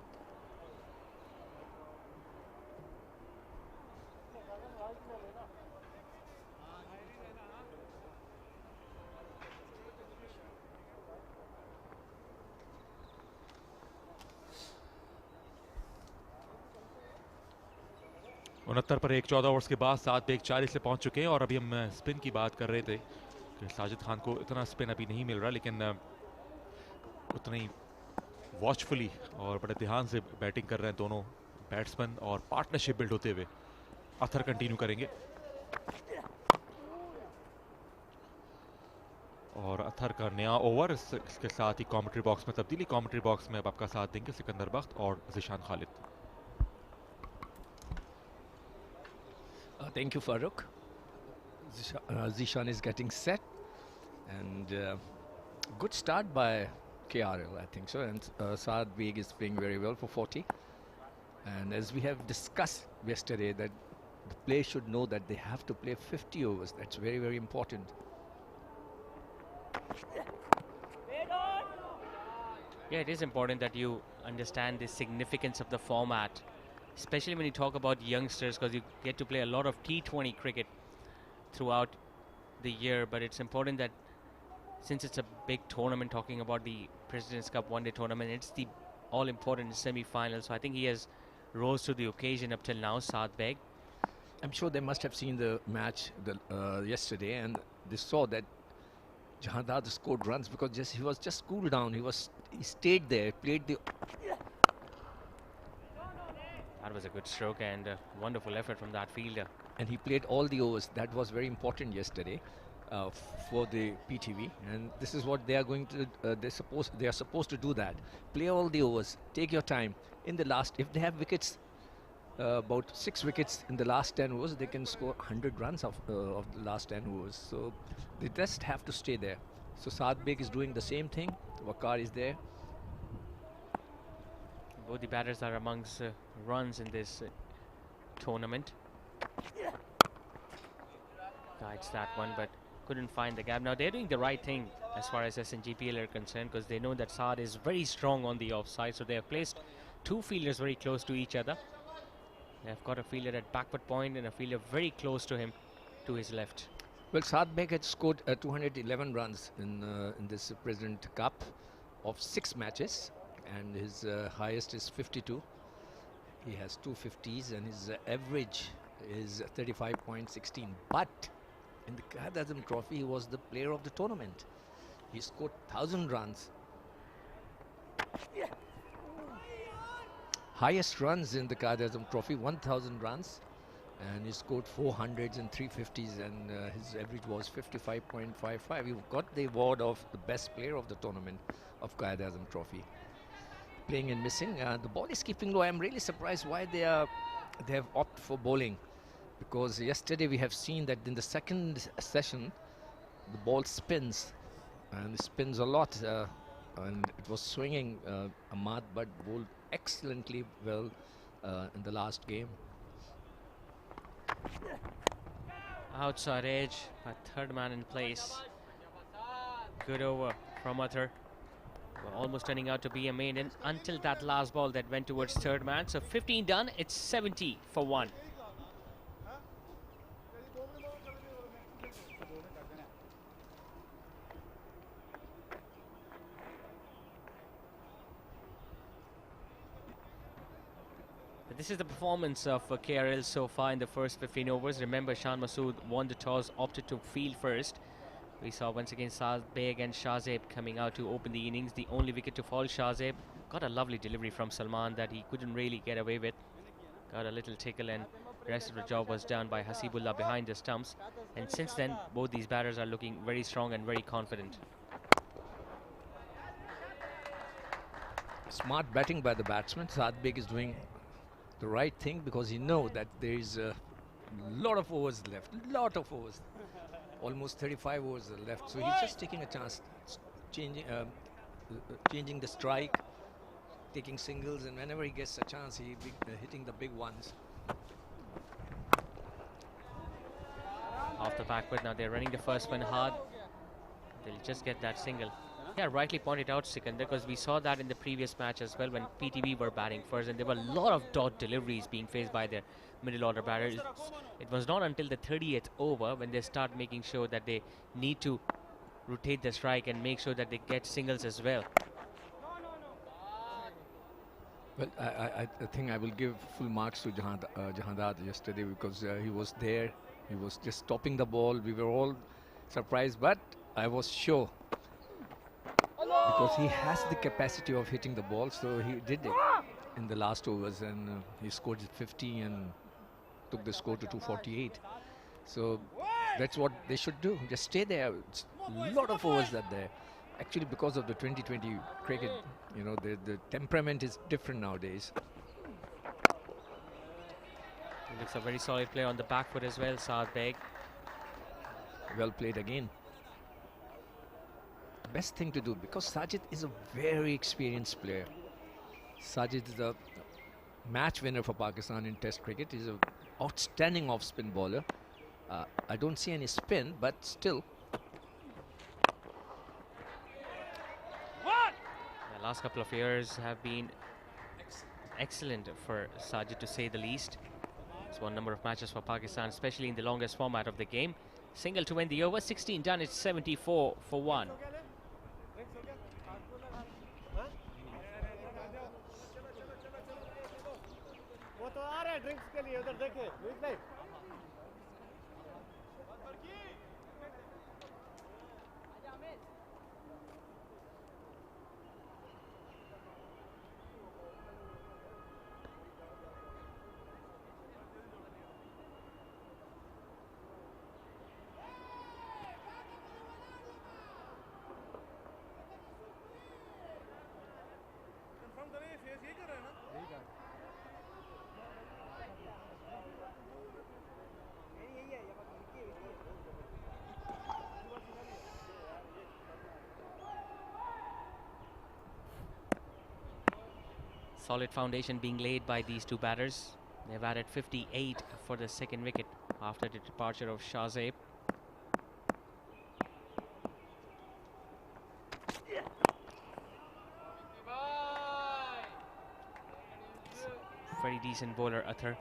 69 पर 14 ओवर्स के बाद 7 पे 40 से पहुंच चुके हैं। और अभी हम स्पिन की बात कर रहे थे कि साजिद खान को इतना स्पिन अभी नहीं मिल रहा, लेकिन उतना ही वॉचफुली और बड़े ध्यान से बैटिंग कर रहे हैं दोनों बैट्समैन, और पार्टनरशिप बिल्ड होते हुए अथर कंटिन्यू करेंगे। और अथर का नया ओवर, इसके साथ ही कमेंट्री बॉक्स में तब्दीली। कमेंट्री बॉक्स में अब आपका साथ देंगे सिकंदर बख्त और Zeeshan Khalid. Thank you, Farooq. Zishan is getting set, and good start by KRL, I think so. And Saad Beg is playing very well for 40. And as we have discussed yesterday, that the players should know that they have to play 50 overs. That's very, very important. Yeah, it is important that you understand the significance of the format, especially when you talk about youngsters, because you get to play a lot of T20 cricket throughout the year. But it's important that since it's a big tournament, talking about the President's Cup one-day tournament, it's the all-important semi-final. So I think he has rose to the occasion up till now, Saad Beg. I'm sure they must have seen the match yesterday, and they saw that Jahandad scored runs because he was just cooled down. He stayed there, played the. That was a good stroke and a wonderful effort from that fielder. And he played all the overs. That was very important yesterday for the PTV. And this is what they are going to. They are supposed to do that. Play all the overs. Take your time. In the last, if they have wickets, about 6 wickets in the last 10 overs, they can score 100 runs of the last 10 overs. So they just have to stay there. So Saad Beg is doing the same thing. Waqar is there. Both the batters are amongst runs in this tournament. Guides that one, but couldn't find the gap. Now they're doing the right thing as far as SNGPL are concerned, because they know that Saad is very strong on the offside. So they have placed 2 fielders very close to each other. They've got a fielder at backward point and a fielder very close to him, to his left. Well, Saad Beg had scored 211 runs in this President Cup of 6 matches, and his highest is 52. He has 2 50s, and his average is 35.16. But in the Qaid-e-Azam Trophy, he was the player of the tournament. He scored 1,000 runs. Highest runs in the Qaid-e-Azam Trophy, 1,000 runs, and he scored 400s and 350s, and his average was 55.55. He got the award of the best player of the tournament of Qaid-e-Azam Trophy. Playing and missing, the ball is keeping low. I'm really surprised why they have opted for bowling, because yesterday we have seen that in the second session the ball spins, and it spins a lot, and it was swinging. Ahmad Butt bowled excellently well in the last game. Outside edge, a third man in place. Good over from Athar. Almost turning out to be a maiden until that last ball that went towards third man. So 15 done, it's 70 for 1. This is the performance of KRL so far in the first 15 overs. Remember, Shan Masood won the toss, opted to field first. We saw once again Saad Beg and Shahzeb coming out to open the innings. The only wicket to fall, Shahzeb got a lovely delivery from Salman that he couldn't really get away with. Got a little tickle, and the rest of the job was done by Hasibullah behind the stumps. And since then, both these batters are looking very strong and very confident. Smart batting by the batsman. Saad Beg is doing the right thing because he knows that there is a lot of overs left. Almost 35 overs left. So he's just taking a chance, changing the strike, taking singles, and whenever he gets a chance, he hitting the big ones. Off the backward now, they're running the first one hard. They'll just get that single. Yeah, rightly pointed out, Sikandar, because we saw that in the previous match as well when PTV were batting first, and there were a lot of dot deliveries being faced by their middle order batters. It was not until the 30th over when they start making sure that they need to rotate the strike and make sure that they get singles as well. Well, I think I will give full marks to Jahandad yesterday because he was there. He was just stopping the ball. We were all surprised, but I was sure because he has the capacity of hitting the ball. So he did it in the last overs, and he scored 50 and took the score to 248. So that's what they should do. Just stay there. It's a lot of overs that there. Actually, because of the 2020 cricket, you know, the temperament is different nowadays. He looks a very solid player on the back foot as well, Saad Beg. Well played again. Best thing to do, because Sajid is a very experienced player. Sajid is a match winner for Pakistan in Test cricket. He's an outstanding off-spin bowler. I don't see any spin, but still. The last couple of years have been excellent for Sajid, to say the least. He's won a number of matches for Pakistan, especially in the longest format of the game. Single to win the over, 16 done, it's 74 for 1. वो तो आ रहा है drinks के लिए उधर देखे नहीं Solid foundation being laid by these two batters. They've added 58 for the second wicket after the departure of Shahzeb. Very decent bowler, Athar.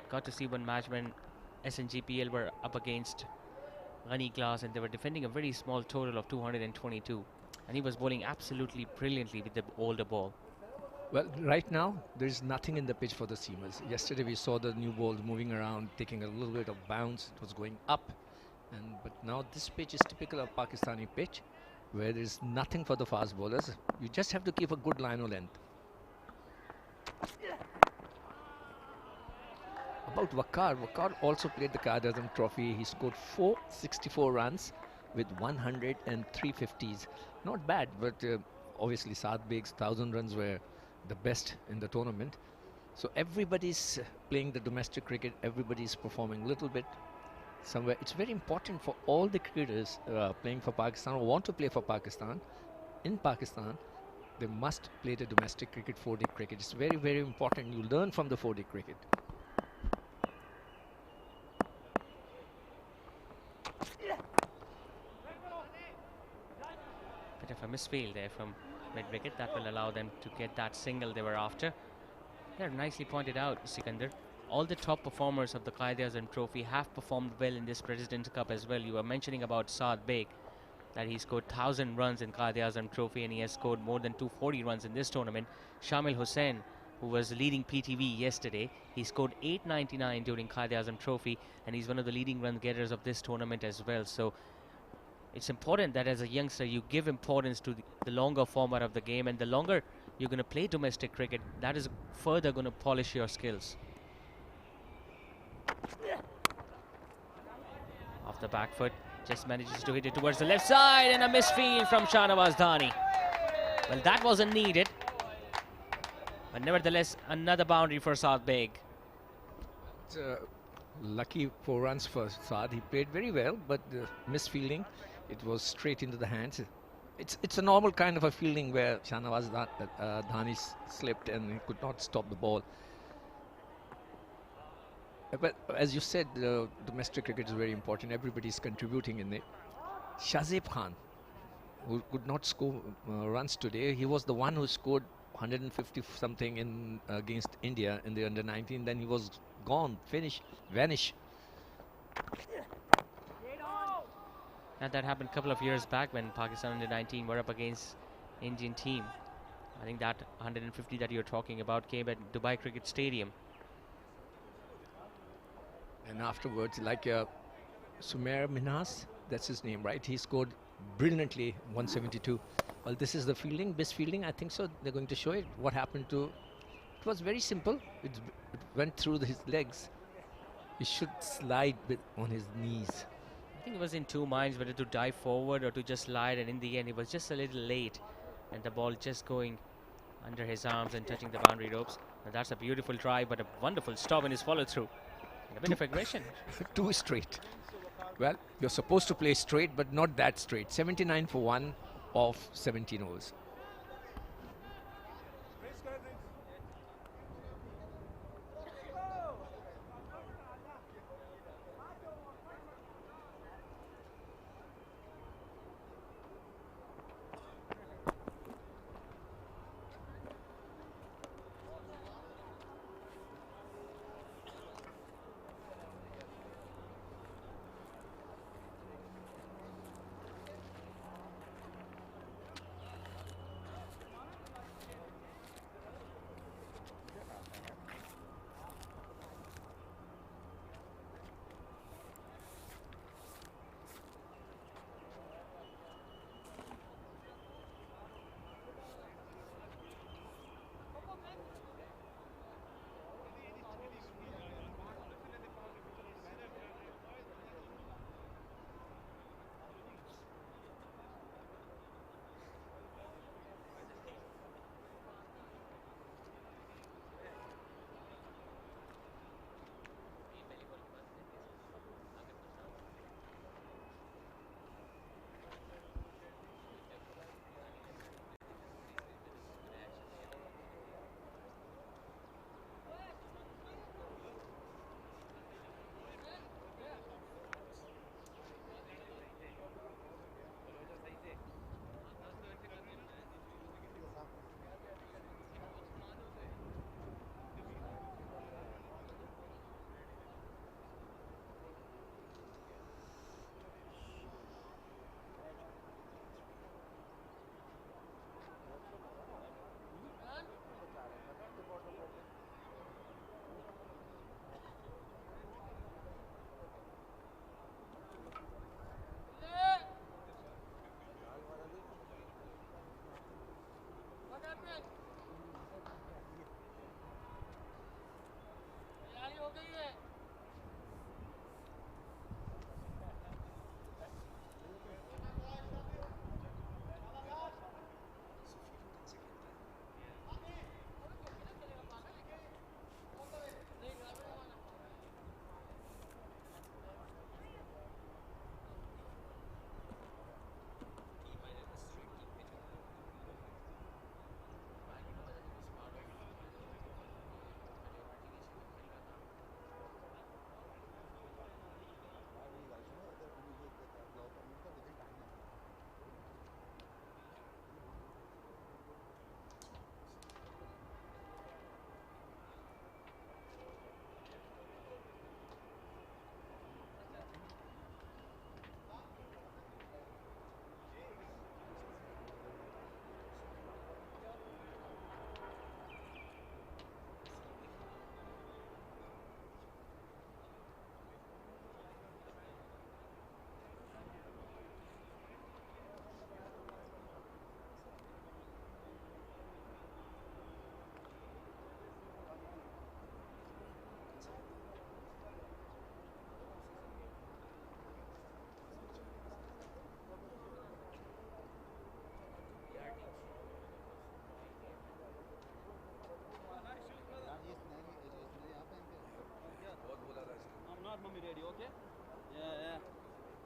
Got to see one match when SNGPL were up against Ghani Class and they were defending a very small total of 222. And he was bowling absolutely brilliantly with the older ball. Well, right now, there is nothing in the pitch for the seamers. Yesterday, we saw the new balls moving around, taking a little bit of bounce. It was going up. But now this pitch is typical of Pakistani pitch, where there is nothing for the fast bowlers. You just have to keep a good line of length. About Waqar, Waqar also played the Qaid-e-Azam Trophy. He scored 464 runs with 103 50s. Not bad, but obviously Saad Beg's 1,000 runs were the best in the tournament. So everybody's playing the domestic cricket, everybody's performing a little bit somewhere. It's very important for all the cricketers playing for Pakistan or want to play for Pakistan. In Pakistan, they must play the domestic cricket, 4-day cricket. It's very, very important. You learn from the 4-day cricket. Bit of a misfield there from mid-wicket. That will allow them to get that single they were after. They're nicely pointed out, Sikandar. All the top performers of the Qaid-e-Azam Trophy have performed well in this President's Cup as well. You were mentioning about Saad Beg, that he scored 1,000 runs in Qaid-e-Azam Trophy and he has scored more than 240 runs in this tournament. Shamil Hussain, who was leading PTV yesterday, he scored 899 during Qaid-e-Azam Trophy and he's one of the leading run getters of this tournament as well. So it's important that as a youngster you give importance to the longer format of the game, and the longer you're going to play domestic cricket, that is further going to polish your skills. Off the back foot, just manages to hit it towards the left side, and a misfield from Shahnawaz Dhani. Well, that wasn't needed, but nevertheless another boundary for Saad Beg. It's lucky 4 runs for Saad. He played very well, but misfielding, it was straight into the hands. It's a normal kind of a fielding where Shahnawaz Dhani slipped and he could not stop the ball. But as you said, domestic cricket is very important. Everybody is contributing in it. Shahzeb Khan, who could not score runs today, he was the one who scored 150 something in against India in the under-19. Then he was gone, vanish. And that happened a couple of years back when Pakistan under-19 were up against Indian team. I think that 150 that you're talking about came at Dubai Cricket Stadium. And afterwards, like Sumer Minhas, that's his name, right? He scored brilliantly, 172. Well, this is the fielding, best fielding, I think so. They're going to show it. What happened to... It was very simple. It went through his legs. He should slide on his knees. I think he was in two minds whether to dive forward or to just slide, and in the end, he was just a little late, and the ball just going under his arms and touching the boundary ropes. Now that's a beautiful try, but a wonderful stop in his follow through. And a bit of aggression. Too straight. Well, you're supposed to play straight, but not that straight. 79 for 1 of 17 overs.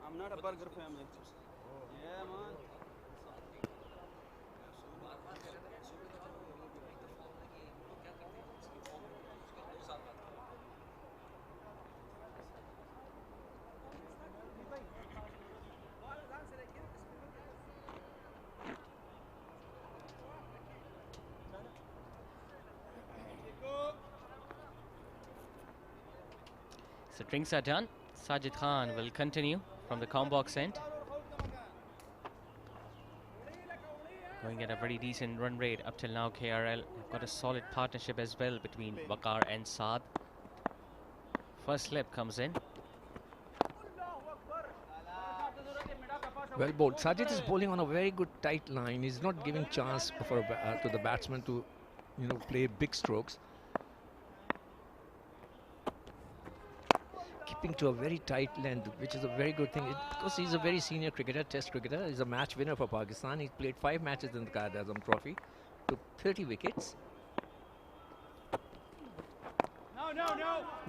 I'm not a burger family. Yeah, man. So drinks are done. Sajid Khan will continue from the com box end. going at a very decent run rate up till now. KRL have got a solid partnership as well between Waqar and Saad. First slip comes in. Well bowled. Sajid is bowling on a very good tight line. He's not giving chance for to the batsman to, play big strokes. Keeping to a very tight length, which is a very good thing because he's a very senior cricketer, test cricketer. He's a match winner for Pakistan. He played 5 matches in the Qaid-e-Azam Trophy, took 30 wickets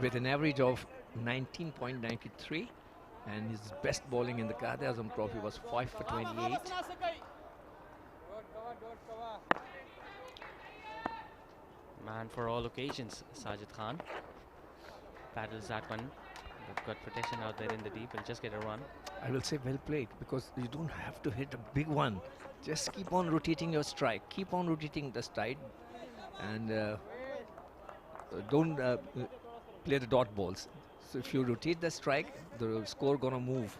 with an average of 19.93, and his best bowling in the Qaid-e-Azam Trophy was 5 for 28. Man for all occasions, Sajid Khan battles that one. They've got protection out there in the deep. Will just get a run. I will say well played, because you don't have to hit a big one. Just keep on rotating your strike. Keep on rotating the strike, and don't play the dot balls. So if you rotate the strike, the score gonna move.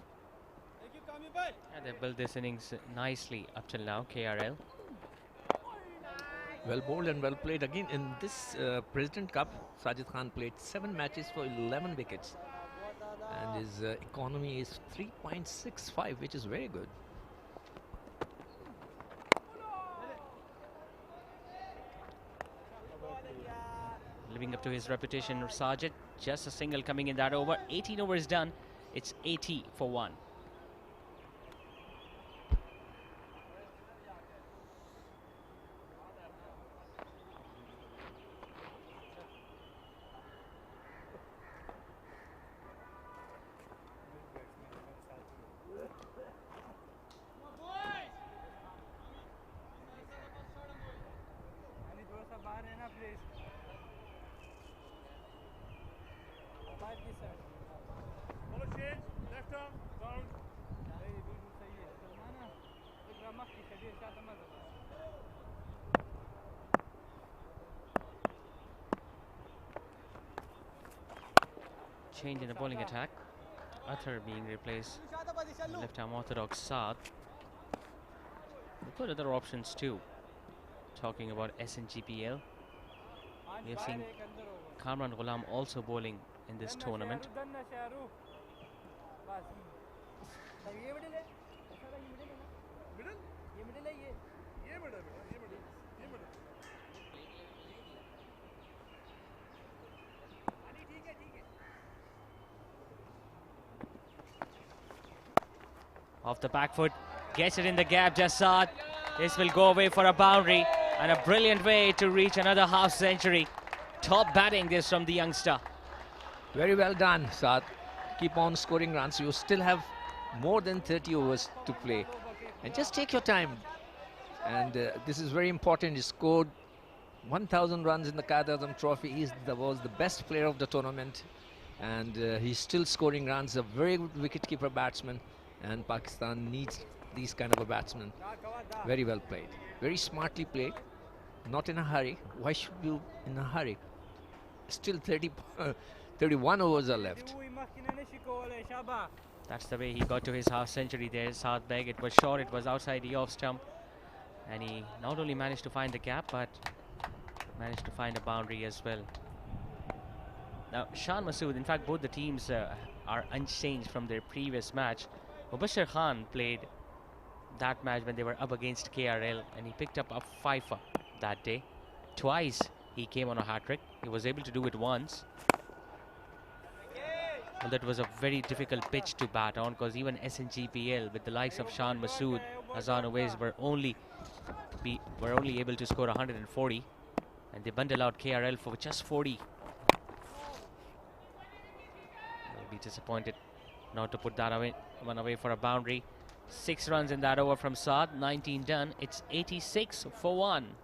And they've built this innings nicely up till now, KRL. Well bowled and well played. Again, in this President Cup, Sajid Khan played 7 matches for 11 wickets. And his economy is 3.65, which is very good. Living up to his reputation, Sajid. Just a single coming in that over. 18 overs done. It's 80 for 1. Change in the bowling attack. Athar being replaced. Left-arm orthodox Saad. We've got other options too. Talking about SNGPL, we have seen Kamran Ghulam also bowling in this tournament. Off the back foot, gets it in the gap, just Saad. This will go away for a boundary, and a brilliant way to reach another half century. Top batting this from the youngster. Very well done, Saad. Keep on scoring runs. You still have more than 30 overs to play. And just take your time. And this is very important. He scored 1,000 runs in the Qaid-e-Azam Trophy. He was the best player of the tournament. And he's still scoring runs. A very good wicketkeeper batsman. And Pakistan needs these kind of a batsman. Very well played. Very smartly played. Not in a hurry. Why should you in a hurry? Still 31 overs are left. That's the way he got to his half century there, Saad Beg. It was short, it was outside the off stump. And he not only managed to find the gap, but managed to find a boundary as well. Now, Shan Masood, in fact, both the teams are unchanged from their previous match. Mubashir Khan played that match when they were up against KRL, and he picked up a fifer that day. Twice he came on a hat-trick. He was able to do it once. Well, that was a very difficult pitch to bat on, because even SNGPL with the likes of Shan Masood, Hazan Uwais were only able to score 140, and they bundle out KRL for just 40. They'll be disappointed not to put that one away for a boundary. 6 runs in that over from Saad, 19 done. It's 86 for 1.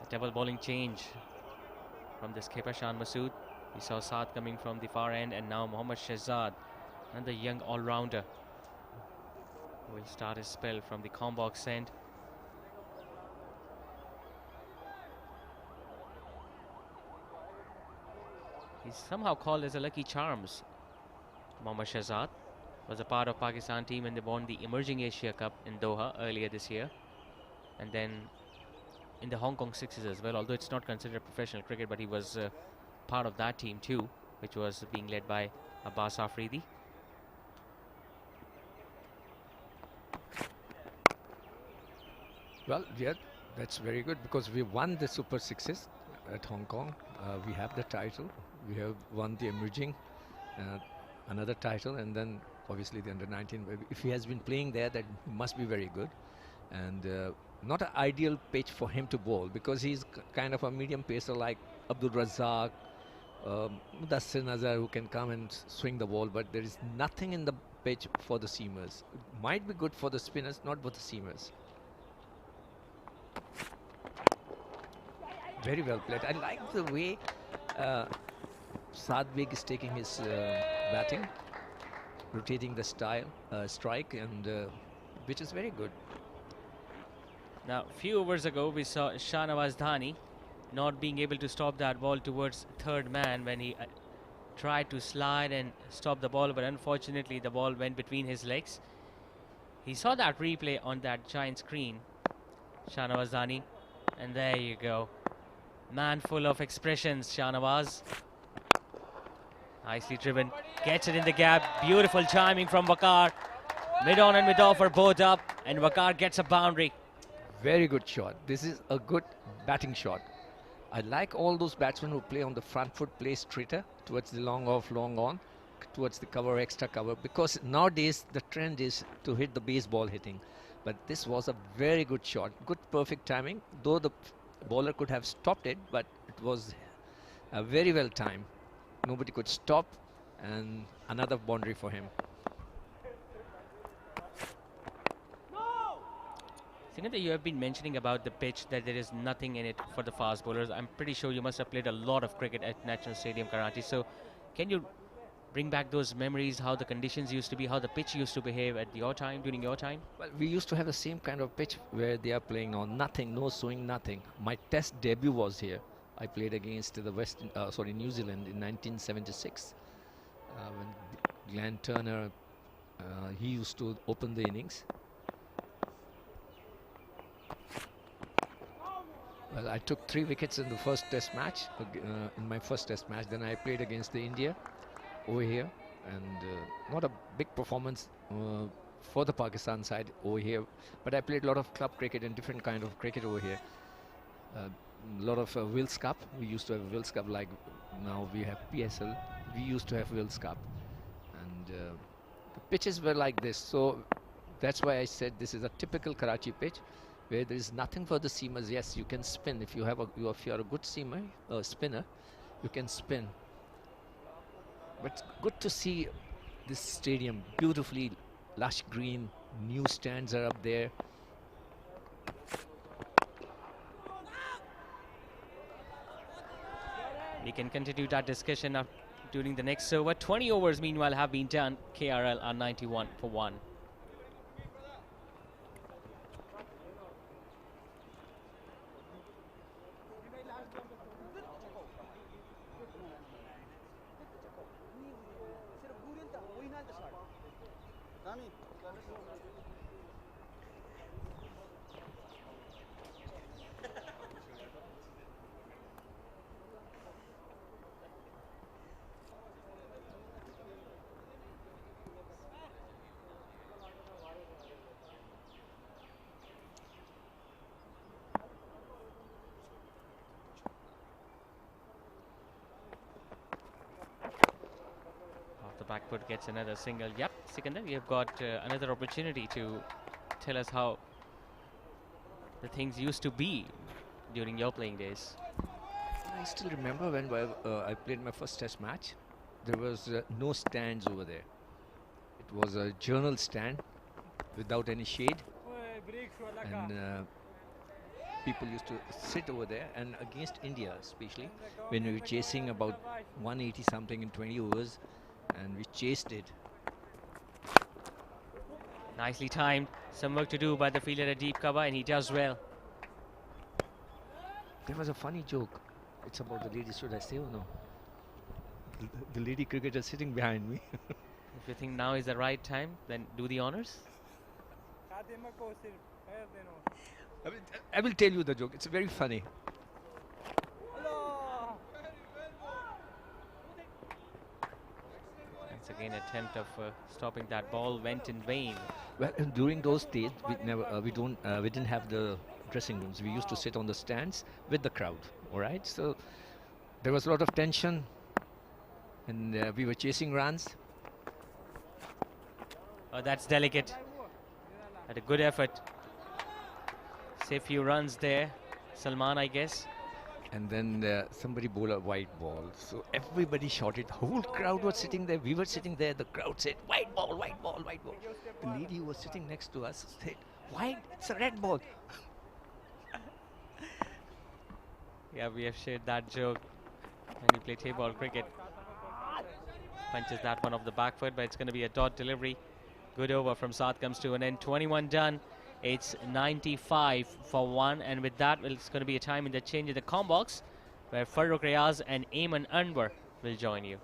Double bowling change from the skipper Shan Masood. We saw Saad coming from the far end, and now Mohammad Shahzad, another young all-rounder, will start his spell from the combox end. He's somehow called as a lucky charms. Mohammad Shahzad was a part of Pakistan team when they won the Emerging Asia Cup in Doha earlier this year, and then in the Hong Kong Sixes as well, although it's not considered professional cricket, but he was part of that team too, which was being led by Abbas Afridi. Well, yeah, that's very good because we won the Super Sixes at Hong Kong. We have the title. We have won the Emerging, another title, and then obviously the Under-19. If he has been playing there, that must be very good. And not an ideal pitch for him to bowl because he's kind of a medium pacer like Abdul Razak, Mudassir Nazar, who can come and swing the ball, but there is nothing in the pitch for the seamers. It might be good for the spinners, not for the seamers. Very well played. I like the way Saad Beg is taking his batting, rotating the strike, and which is very good. Now, a few overs ago, we saw Shahnawaz Dhani not being able to stop that ball towards third man when he tried to slide and stop the ball, but unfortunately the ball went between his legs. He saw that replay on that giant screen, Shahnawaz Dhani, and there you go. Man full of expressions, Shahnawaz. Nicely driven, gets it in the gap. Beautiful timing from Waqar. Mid-on and mid-off are both up, and Waqar gets a boundary. Very good shot. This is a good batting shot. I like all those batsmen who play on the front foot, play straighter towards the long off, long on, towards the cover, extra cover, because nowadays the trend is to hit the baseball hitting. But this was a very good shot, good perfect timing, though the bowler could have stopped it, but it was a very well timed. Nobody could stop, and another boundary for him. Sikandar, you have been mentioning about the pitch, that there is nothing in it for the fast bowlers. I'm pretty sure you must have played a lot of cricket at National Stadium, Karachi. So can you bring back those memories, how the conditions used to be, how the pitch used to behave at your time, during your time? Well, we used to have the same kind of pitch where they are playing on nothing, no swing, nothing. My test debut was here. I played against the New Zealand in 1976. When Glenn Turner, he used to open the innings. Well, I took 3 wickets in the first test match, in my first test match. Then I played against the India over here, and not a big performance for the Pakistan side over here, but I played a lot of club cricket and different kind of cricket over here. A lot of Wills Cup. We used to have Wills Cup, like now we have PSL. We used to have Wills Cup, and the pitches were like this. So that's why I said this is a typical Karachi pitch, where there is nothing for the seamers. Yes, you can spin if you have if you are a good spinner, you can spin. But it's good to see this stadium, beautifully lush green, new stands are up there. We can continue that discussion during the next over. 20 overs meanwhile have been done. KRL are 91 for 1. Back foot gets another single. Yep, Sikandar, we have got another opportunity to tell us how the things used to be during your playing days. I still remember when I played my first test match, there was no stands over there. It was a journal stand without any shade, and people used to sit over there, and against India especially, when we were chasing about 180 something in 20 overs, and we chased it. Nicely timed. Some work to do by the fielder at deep cover, and he does well. There was a funny joke. It's about the lady. Should I say or no? The lady cricketer sitting behind me. If you think now is the right time, then do the honors. I will tell you the joke. It's very funny. Once again, attempt of stopping that ball went in vain. Well, during those days, we didn't have the dressing rooms. We used to sit on the stands with the crowd. All right, so there was a lot of tension, and we were chasing runs. Oh, that's delicate. Had a good effort. Say few runs there. Salman, I guess. And then somebody bowled a white ball. So everybody shouted. The whole crowd was sitting there. We were sitting there. The crowd said, white ball, white ball, white ball. The lady who was sitting next to us said, white, it's a red ball. Yeah, we have shared that joke when we play table cricket. Punches that one off the back foot, but it's going to be a dot delivery. Good over from Saad comes to an end. 21 done. It's 95 for 1, and with that, it's going to be a time in the change in the com box where Farooq Riaz and Ayman Anwar will join you.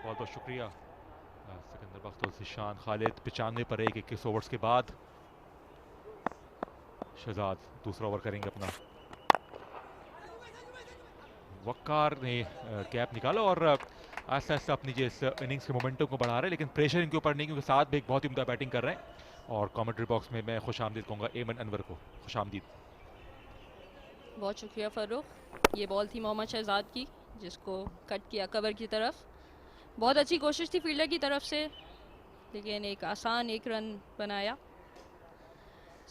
बहुत बहुत शुक्रिया सिकंदर बख्त और ज़िशान खालिद। 95 पर 21 overs के बाद शहजाद दूसरा over करेंगे अपना। वक्कार ने कैप निकाला और आस्ते आस्ते अपनी जो इस इनिंग्स के मोमेंटम को बढ़ा रहे हैं, लेकिन प्रेशर इनके ऊपर नहीं, क्योंकि साथ भी एक बहुत ही उम्दा बैटिंग कर रहे हैं। और कमेंट्री बॉक्स में मैं खुशामदीद कहूँगा एमन अनवर को। खुशामदीद। बहुत शुक्रिया फ़ारूक। ये बॉल थी मोहम्मद शहजाद की, जिसको कट किया कवर की तरफ। बहुत अच्छी कोशिश थी फील्डर की तरफ से, लेकिन एक आसान एक रन बनाया।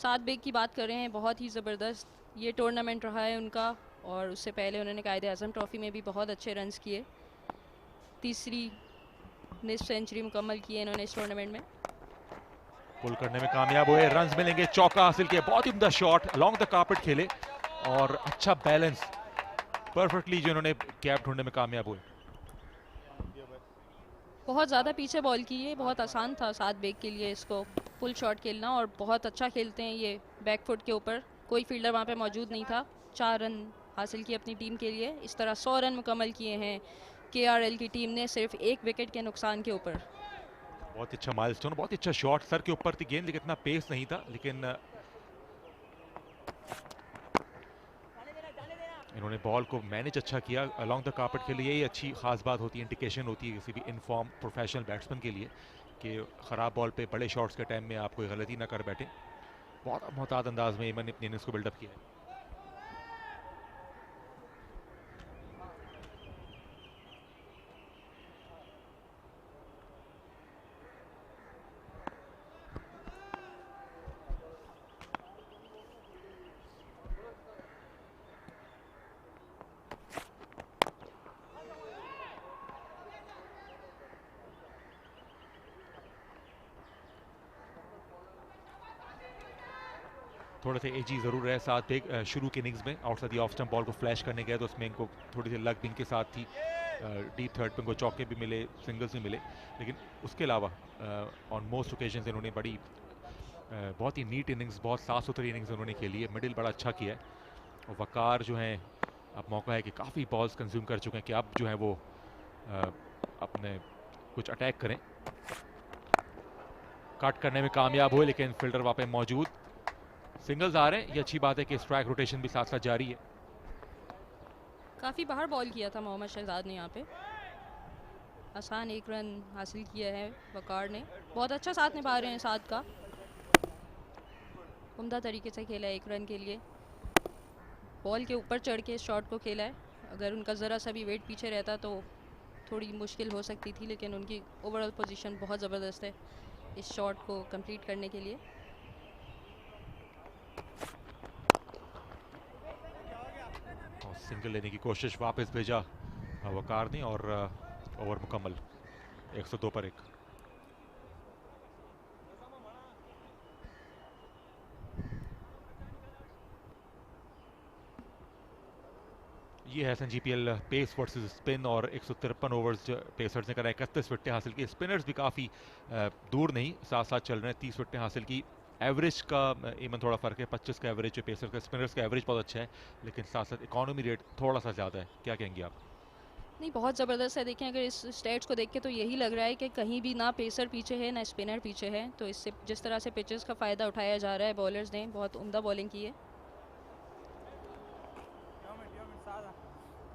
साद बेग की बात कर रहे हैं, बहुत ही ज़बरदस्त ये टूर्नामेंट रहा है उनका, और उससे पहले उन्होंने कायदे-आज़म ट्रॉफ़ी में भी बहुत अच्छे रन्स किए। तीसरी निस्फ सेंचुरी मुकम्मल की है इन्होंने इस टूर्नामेंट में। पुल करने में कामयाब हुए, रन्स मिलेंगे, चौका हासिल किया, बहुत ही उम्दा शॉट अलोंग द कार्पेट खेले और अच्छा बैलेंस परफेक्टली जो इन्होंने कैप ढूंढने में कामयाब हुए। बहुत ज़्यादा पीछे बॉल की, ये बहुत आसान था साद बेग के लिए इसको पुल शॉट खेलना, और बहुत अच्छा खेलते हैं ये बैक फुट के ऊपर। कोई फील्डर वहाँ पे मौजूद नहीं था। 4 रन हासिल किए अपनी टीम के लिए। इस तरह 100 रन मुकम्मल किए हैं KRL की टीम ने सिर्फ 1 विकेट के नुकसान के ऊपर। बहुत अच्छा माइलस्टोन, बहुत अच्छा शॉट, सर के ऊपर थी गेंद लेकिन इतना पेस नहीं था, लेकिन इन्होंने बॉल को मैनेज अच्छा किया अलोंग द कार्पेट के लिए। यही अच्छी खास बात होती है, इंडिकेशन होती है किसी भी इनफॉर्म प्रोफेशनल बैट्समैन के लिए कि ख़राब बॉल पे बड़े शॉट्स के टाइम में आप कोई गलती ना कर बैठे। बहुत मोहतात अंदाज में इमन ने अपनी इनिंग्स को बिल्डअप किया है। थोड़े से एजी ज़रूर है साथ बेग शुरू के इनिंग्स में। Outside the of stump ball को फ्लैश करने गए तो उसमें इनको थोड़ी सी लक भी इनके साथ थी। डीप थर्ड पे इनको चौके भी मिले, सिंगल्स भी मिले, लेकिन उसके अलावा ऑन मोस्ट ओकेजन्स इन्होंने बड़ी बहुत ही नीट इनिंग्स, बहुत साफ़ सुथरी इनिंग्स उन्होंने खेली है। मिडिल बड़ा अच्छा किया है और वकार जो हैं अब मौका है कि काफ़ी बॉल्स कंज्यूम कर चुके हैं कि अब जो है वो अपने कुछ अटैक करें। कट करने में कामयाब हुए लेकिन फील्डर वहाँ पे मौजूद। सिंगल्स आ रहे हैं, ये अच्छी बात है कि स्ट्राइक रोटेशन भी साथ साथ जारी है। काफ़ी बाहर बॉल किया था मोहम्मद शहजाद ने यहाँ पे। आसान 1 रन हासिल किया है वकार ने। बहुत अच्छा साथ निभा रहे हैं साथ का। उम्दा तरीके से खेला है 1 रन के लिए। बॉल के ऊपर चढ़ के इस शॉट को खेला है। अगर उनका ज़रा सा भी वेट पीछे रहता तो थोड़ी मुश्किल हो सकती थी, लेकिन उनकी ओवरऑल पोजीशन बहुत ज़बरदस्त है इस शॉट को कंप्लीट करने के लिए। और सिंगल लेने की कोशिश, वापस भेजा वकार ने और ओवर मुकम्मल 102 पर 1। ये है SNGPL पेस वर्सेस स्पिन और 153 ओवर्स पेसर्स ने करा 31 विकेटें हासिल की। स्पिनर्स भी काफ़ी दूर नहीं, साथ साथ चल रहे हैं, 30 विकेटें हासिल की। एवरेज का इवन थोड़ा फ़र्क है, 25 का एवरेज जो पेसर का, स्पिनर्स का एवरेज बहुत अच्छा है, लेकिन साथ साथ इकोनॉमी रेट थोड़ा सा ज़्यादा है। क्या कहेंगे आप? नहीं, बहुत ज़बरदस्त है। देखें अगर इस स्टेट्स को देख के तो यही लग रहा है कि कहीं भी ना पेसर पीछे है ना स्पिनर पीछे है, तो इससे जिस तरह से पिचेस का फ़ायदा उठाया जा रहा है, बॉलर्स ने बहुत उम्दा बॉलिंग की है।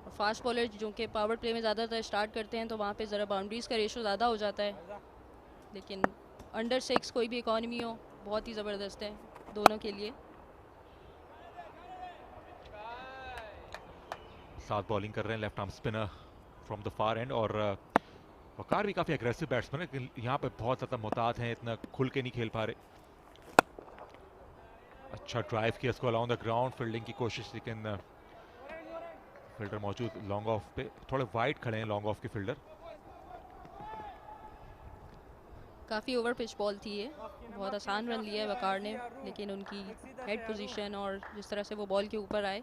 और फास्ट बॉलर जो कि पावर प्ले में ज़्यादातर स्टार्ट करते हैं तो वहाँ पे ज़रा बाउंड्रीज़ का रेशो ज़्यादा हो जाता है, लेकिन अंडर 6 कोई भी इकॉनमी हो बहुत ही ज़बरदस्त है दोनों के लिए। साथ बॉलिंग कर रहे हैं left arm spinner from the far and, और वकार भी काफ़ी एग्रेसिव बैट्समैन है, लेकिन यहाँ पे बहुत ज़्यादा मोहतात हैं, इतना खुल के नहीं खेल पा रहे। अच्छा ड्राइव किया इसको अलाउंड द ग्राउंड, फील्डिंग की कोशिश, लेकिन फील्डर मौजूद लॉन्ग ऑफ पे, थोड़े वाइड खड़े हैं लॉन्ग ऑफ के फील्डर। काफ़ी ओवर पिच बॉल थी ये, बहुत आसान रन लिया है वकार ने, लेकिन उनकी हेड पोजीशन और जिस तरह से वो बॉल के ऊपर आए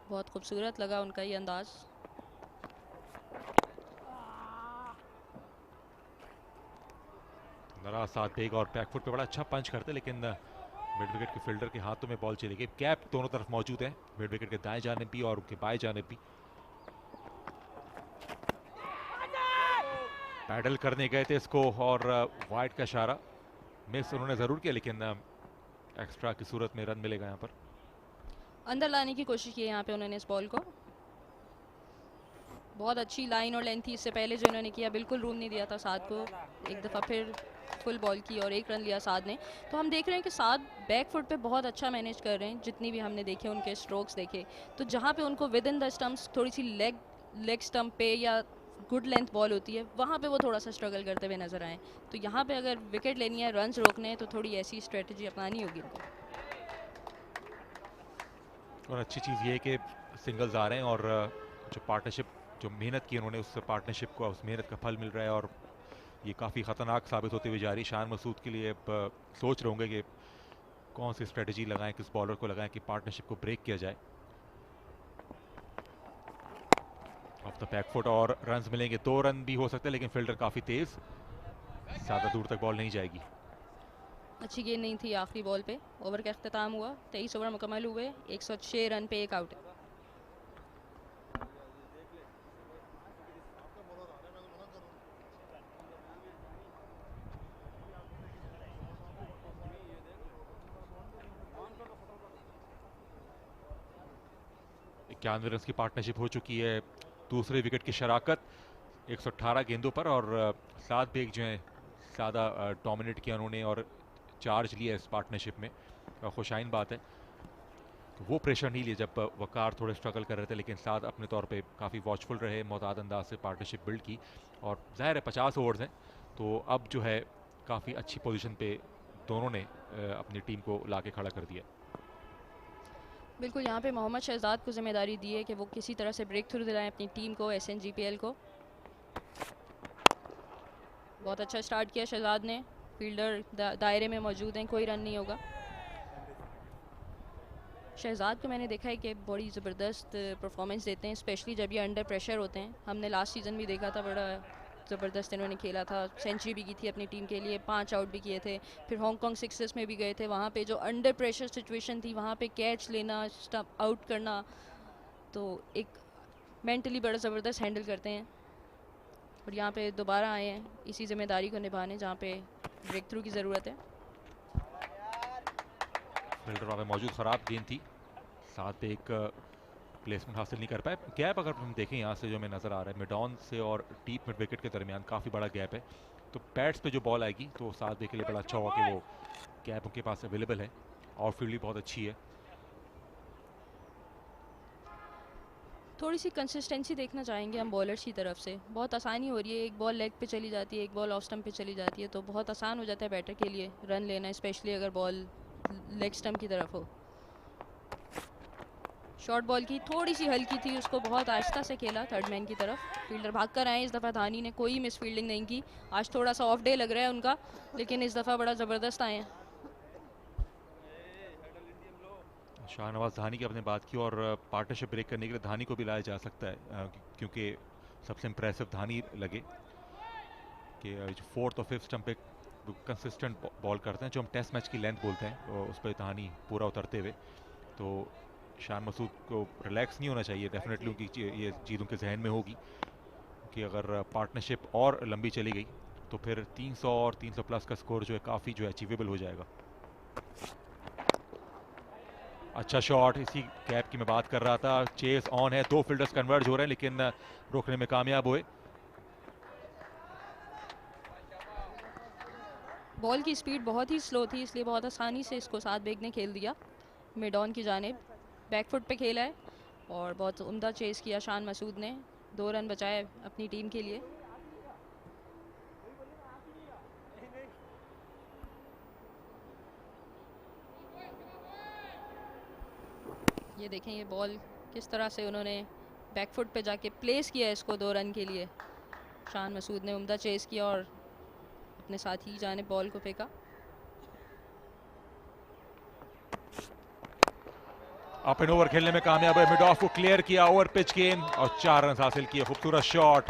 बहुत खूबसूरत लगा उनका ये अंदाज। नाराज साथ बेग और बैकफुट पे बड़ा अच्छा पंच करते, लेकिन मिड विकेट के फील्डर के हाथों में बॉल चली गई। कैप दोनों तरफ मौजूद है, मिड विकेट के दाएं जानिब भी और उनके बाएं जानिब भी। पैडल करने गए थे इसको और वाइड का इशारा मिस उन्होंने जरूर किया, लेकिन एक्स्ट्रा की सूरत में रन मिलेगा यहाँ पर। अंदर लाने की कोशिश की यहाँ पे उन्होंने इस बॉल को, बहुत अच्छी लाइन और लेंथ थी इससे पहले जो इन्होंने किया, बिल्कुल रूम नहीं दिया था साद को। एक दफ़ा फिर फुल बॉल की और 1 रन लिया साद ने। तो हम देख रहे हैं कि साद बैक फुट पे बहुत अच्छा मैनेज कर रहे हैं, जितनी भी हमने देखे उनके स्ट्रोक्स देखे, तो जहाँ पे उनको विद इन द स्टम्प्स थोड़ी सी लेग स्टम्प पे या गुड लेंथ बॉल होती है वहाँ पे वो थोड़ा सा स्ट्रगल करते हुए नजर आए। तो यहाँ पे अगर विकेट लेनी है, रन्स रोकने हैं, तो थोड़ी ऐसी स्ट्रेटजी अपनानी होगी उनको। और अच्छी चीज़ ये है कि सिंगल्स आ रहे हैं और जो पार्टनरशिप, जो मेहनत की उन्होंने, उस पार्टनरशिप को, उस मेहनत का फल मिल रहा है, और ये काफ़ी ख़तरनाक साबित होते हुए जा रही है। शान मसूद के लिए अब सोच रहे होंगे कि कौन सी स्ट्रेटजी लगाएं, किस बॉलर को लगाएं कि पार्टनरशिप को ब्रेक किया जाए। ऑफ द बैक फुट और रन्स मिलेंगे, 2 रन भी हो सकते हैं, लेकिन फील्डर काफ़ी तेज़, ज़्यादा दूर तक बॉल नहीं जाएगी। अच्छी गेंद नहीं थी आखिरी बॉल पे। ओवर का अख्ताम हुआ, 23 ओवर मुकम्मल हुए, 106 रन पे 1 आउट है। इक्यानवे रन की पार्टनरशिप हो चुकी है। दूसरे विकेट की शराकत 118 गेंदों पर, और साद बेग जो है ज़्यादा डोमिनेट किया उन्होंने और चार्ज लिया इस पार्टनरशिप में। खुशाइन बात है, वो प्रेशर नहीं लिया जब वकार थोड़े स्ट्रगल कर रहे थे, लेकिन साद अपने तौर पे काफ़ी वॉचफुल रहे, मोहतात अंदाज से पार्टनरशिप बिल्ड की, और ज़ाहिर है 50 ओवर्स हैं, तो अब जो है काफ़ी अच्छी पोजीशन पे दोनों ने अपनी टीम को ला के खड़ा कर दिया। बिल्कुल, यहाँ पे मोहम्मद शहजाद को जिम्मेदारी दी है कि वो किसी तरह से ब्रेक थ्रू दिलाएं अपनी टीम को, SNGPL को। बहुत अच्छा स्टार्ट किया शहजाद ने, फील्डर दायरे में मौजूद हैं, कोई रन नहीं होगा। शहजाद को मैंने देखा है कि बड़ी ज़बरदस्त परफॉर्मेंस देते हैं, स्पेशली जब ये अंडर प्रेशर होते हैं। हमने लास्ट सीज़न भी देखा था, बड़ा ज़बरदस्त इन्होंने खेला था, सेंचुरी भी की थी अपनी टीम के लिए, 5 आउट भी किए थे, फिर हांगकॉन्ग सिक्सेस में भी गए थे। वहाँ पे जो अंडर प्रेशर सिचुएशन थी, वहाँ पे कैच लेना, स्टंप आउट करना, तो एक मेंटली बड़ा ज़बरदस्त हैंडल करते हैं। और यहाँ पे दोबारा आए हैं इसी जिम्मेदारी को निभाने, जहाँ पे ब्रेक थ्रू की ज़रूरत है। फील्डर वहाँ पे मौजूद, ख़राब गेंद थी, साथ पे एक प्लेसमेंट हासिल नहीं कर पाए। गैप अगर हम देखें यहाँ से जो हमें नज़र आ रहा है, मिड ऑन से और डीप मिड विकेट के दरमियान काफ़ी बड़ा गैप है, तो पैड्स पे जो बॉल आएगी तो साथ के लिए बड़ा अच्छा होगा कि वो गैप उनके पास अवेलेबल है। और फील्ड भी बहुत अच्छी है। थोड़ी सी कंसिस्टेंसी देखना चाहेंगे हम बॉलर्स की तरफ से। बहुत आसानी हो रही है, एक बॉल लेग पे चली जाती है, एक बॉल ऑफ स्टंप पे चली जाती है, तो बहुत आसान हो जाता है बैटर के लिए रन लेना, स्पेशली अगर बॉल लेग स्टंप की तरफ हो। शॉर्ट बॉल की थोड़ी सी हल्की थी, उसको बहुत आहिस्ता से खेला थर्ड मैन की तरफ। फील्डर भाग कर आए इस दफ़ा, धानी ने कोई मिस फील्डिंग नहीं की। आज थोड़ा सा ऑफ डे लग रहा है उनका, लेकिन इस दफ़ा बड़ा ज़बरदस्त आए हैं। शाहनवाज धानी की आपने बात की, और पार्टनरशिप ब्रेक करने के लिए धानी को भी लाया जा सकता है, क्योंकि सबसे इम्प्रेसिव धानी लगे कि जो फोर्थ और फिफ्थ स्टंप पे कंसिस्टेंट बॉल करते हैं, जो हम टेस्ट मैच की लेंथ बोलते हैं, उस पर धानी पूरा उतरते हुए। तो शान मसूद को रिलैक्स नहीं होना चाहिए, डेफिनेटली उनकी ये चीज़ उनके जहन में होगी कि अगर पार्टनरशिप और लंबी चली गई तो फिर 300 और 300 प्लस का स्कोर जो है काफ़ी जो है अचीवेबल हो जाएगा। अच्छा शॉट, इसी गैप की मैं बात कर रहा था। चेस ऑन है, 2 फील्डर्स कन्वर्ज हो रहे हैं लेकिन रोकने में कामयाब हुए। बॉल की स्पीड बहुत ही स्लो थी, इसलिए बहुत आसानी से इसको साद बेग ने खेल दिया। मिड ऑन की जानिब बैकफुट पे खेला है और बहुत उम्दा चेस किया शान मसूद ने। 2 रन बचाए अपनी टीम के लिए। ये देखें ये बॉल किस तरह से उन्होंने बैकफुट पे जाके प्लेस किया है इसको 2 रन के लिए। शान मसूद ने उम्दा चेस किया और अपने साथ ही जाने बॉल को फेंका। अप एंड ओवर खेलने में कामयाब है, मिड ऑफ को क्लियर किया, ओवर पिच गेंद और 4 रन हासिल किए। खूबसूरत शॉट।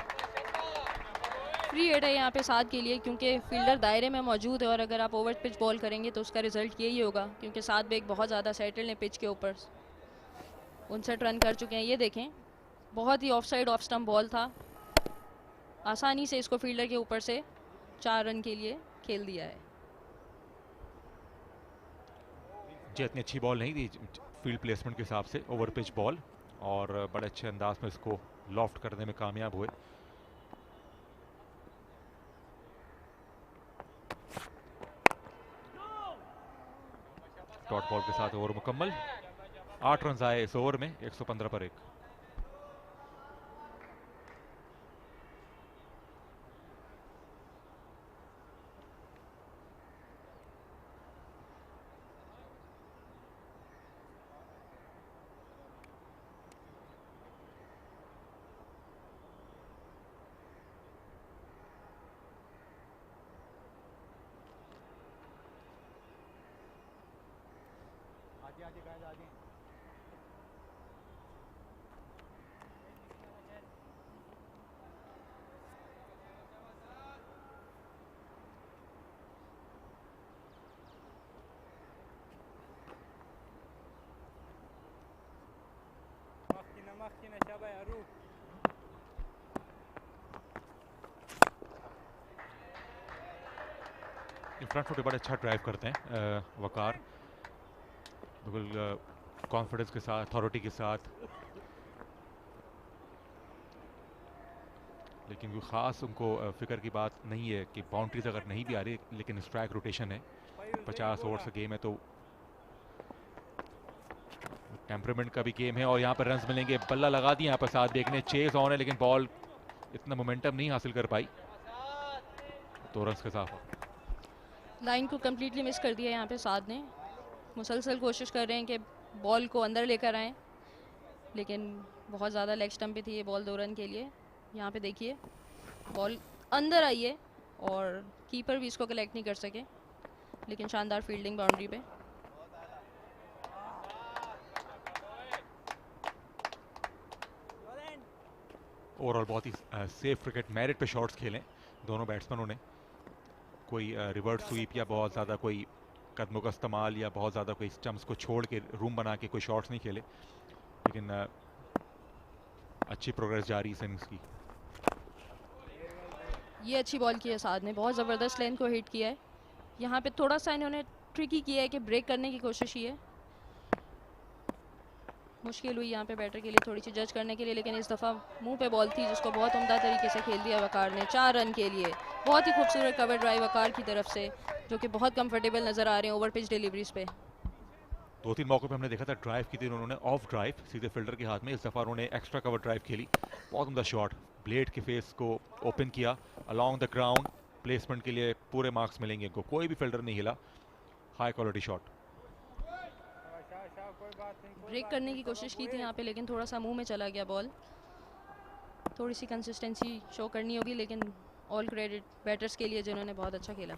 फ्री हिट है यहाँ पे साद के लिए, क्योंकि फील्डर दायरे में मौजूद है और अगर आप ओवर पिच बॉल करेंगे तो उसका रिजल्ट यही होगा, क्योंकि साद बेग बहुत ज़्यादा सेटल है पिच के ऊपर। 59 रन कर चुके हैं। ये देखें बहुत ही off side off stump ball था, आसानी से इसको फील्डर के ऊपर से 4 रन के लिए खेल दिया है। जी इतनी अच्छी बॉल नहीं थी फील्ड प्लेसमेंट के हिसाब से, ओवर पिच बॉल, और बड़े अच्छे अंदाज में इसको लॉफ्ट करने में कामयाब हुए। डॉट बॉल के साथ ओवर मुकम्मल। 8 रन आए इस ओवर में, 115 पर 1। फ्रंट फुट बड़ा अच्छा ड्राइव करते हैं वकार, बिल्कुल कॉन्फिडेंस के साथ, अथॉरिटी के साथ, लेकिन कोई ख़ास उनको फिक्र की बात नहीं है कि बाउंड्रीज अगर नहीं भी आ रही, लेकिन स्ट्राइक रोटेशन है, 50 ओवर का गेम है तो टेम्परामेंट का भी गेम है और यहाँ पर रन्स मिलेंगे। बल्ला लगा दिया यहाँ पर साद बेग ने, चेज ऑन है लेकिन बॉल इतना मोमेंटम नहीं हासिल कर पाई, 2 रन्स का इजाफा। लाइन को कम्प्लीटली मिस कर दिया यहाँ पे साद ने। मुसलसल कोशिश कर रहे हैं कि बॉल को अंदर लेकर आएँ, लेकिन बहुत ज़्यादा लेग स्टंप पे थी ये बॉल 2 रन के लिए। यहाँ पे देखिए बॉल अंदर आई है और कीपर भी इसको कलेक्ट नहीं कर सके, लेकिन शानदार फील्डिंग बाउंड्री पे। ओवरऑल बहुत ही सेफ क्रिकेट, मेरिट पे शॉट्स खेलें दोनों बैट्समैनों ने। कोई रिवर्स स्वीप या बहुत ज़्यादा कोई कदमों का इस्तेमाल या बहुत ज़्यादा कोई स्टम्प्स को छोड़ के रूम बना के कोई शॉट्स नहीं खेले, लेकिन अच्छी प्रोग्रेस जारी है इनिंग्स की। ये अच्छी बॉल की है साद ने, बहुत ज़बरदस्त लेंथ को हिट किया है। यहाँ पे थोड़ा सा इन्होंने ट्रिकी किया है कि ब्रेक करने की कोशिश की है, मुश्किल हुई यहाँ पे बैटर के लिए थोड़ी सी जज करने के लिए, लेकिन इस दफ़ा मुंह पे बॉल थी जिसको बहुत उम्दा तरीके से खेल दिया वकार ने 4 रन के लिए। बहुत ही खूबसूरत कवर ड्राइव वकार की तरफ से, जो कि बहुत कंफर्टेबल नज़र आ रहे हैं ओवर पिच डिलीवरीज पे। 2-3 मौकों पे हमने देखा था ड्राइव की थी उन्होंने, ऑफ ड्राइव सीधे फील्डर के हाथ में। इस दफ़ा उन्होंने एक्स्ट्रा कवर ड्राइव खेली, बहुत उम्दा शॉट, ब्लेड के फेस को ओपन किया अलोंग द ग्राउंड। प्लेसमेंट के लिए पूरे मार्क्स मिलेंगे इनको, कोई भी फील्डर नहीं हिला, हाई क्वालिटी शॉट। ब्रेक करने की कोशिश की थी यहाँ पे, लेकिन थोड़ा सा मुंह में चला गया बॉल। थोड़ी सी कंसिस्टेंसी शो करनी होगी, लेकिन ऑल क्रेडिट बैटर्स के लिए जिन्होंने बहुत अच्छा खेला।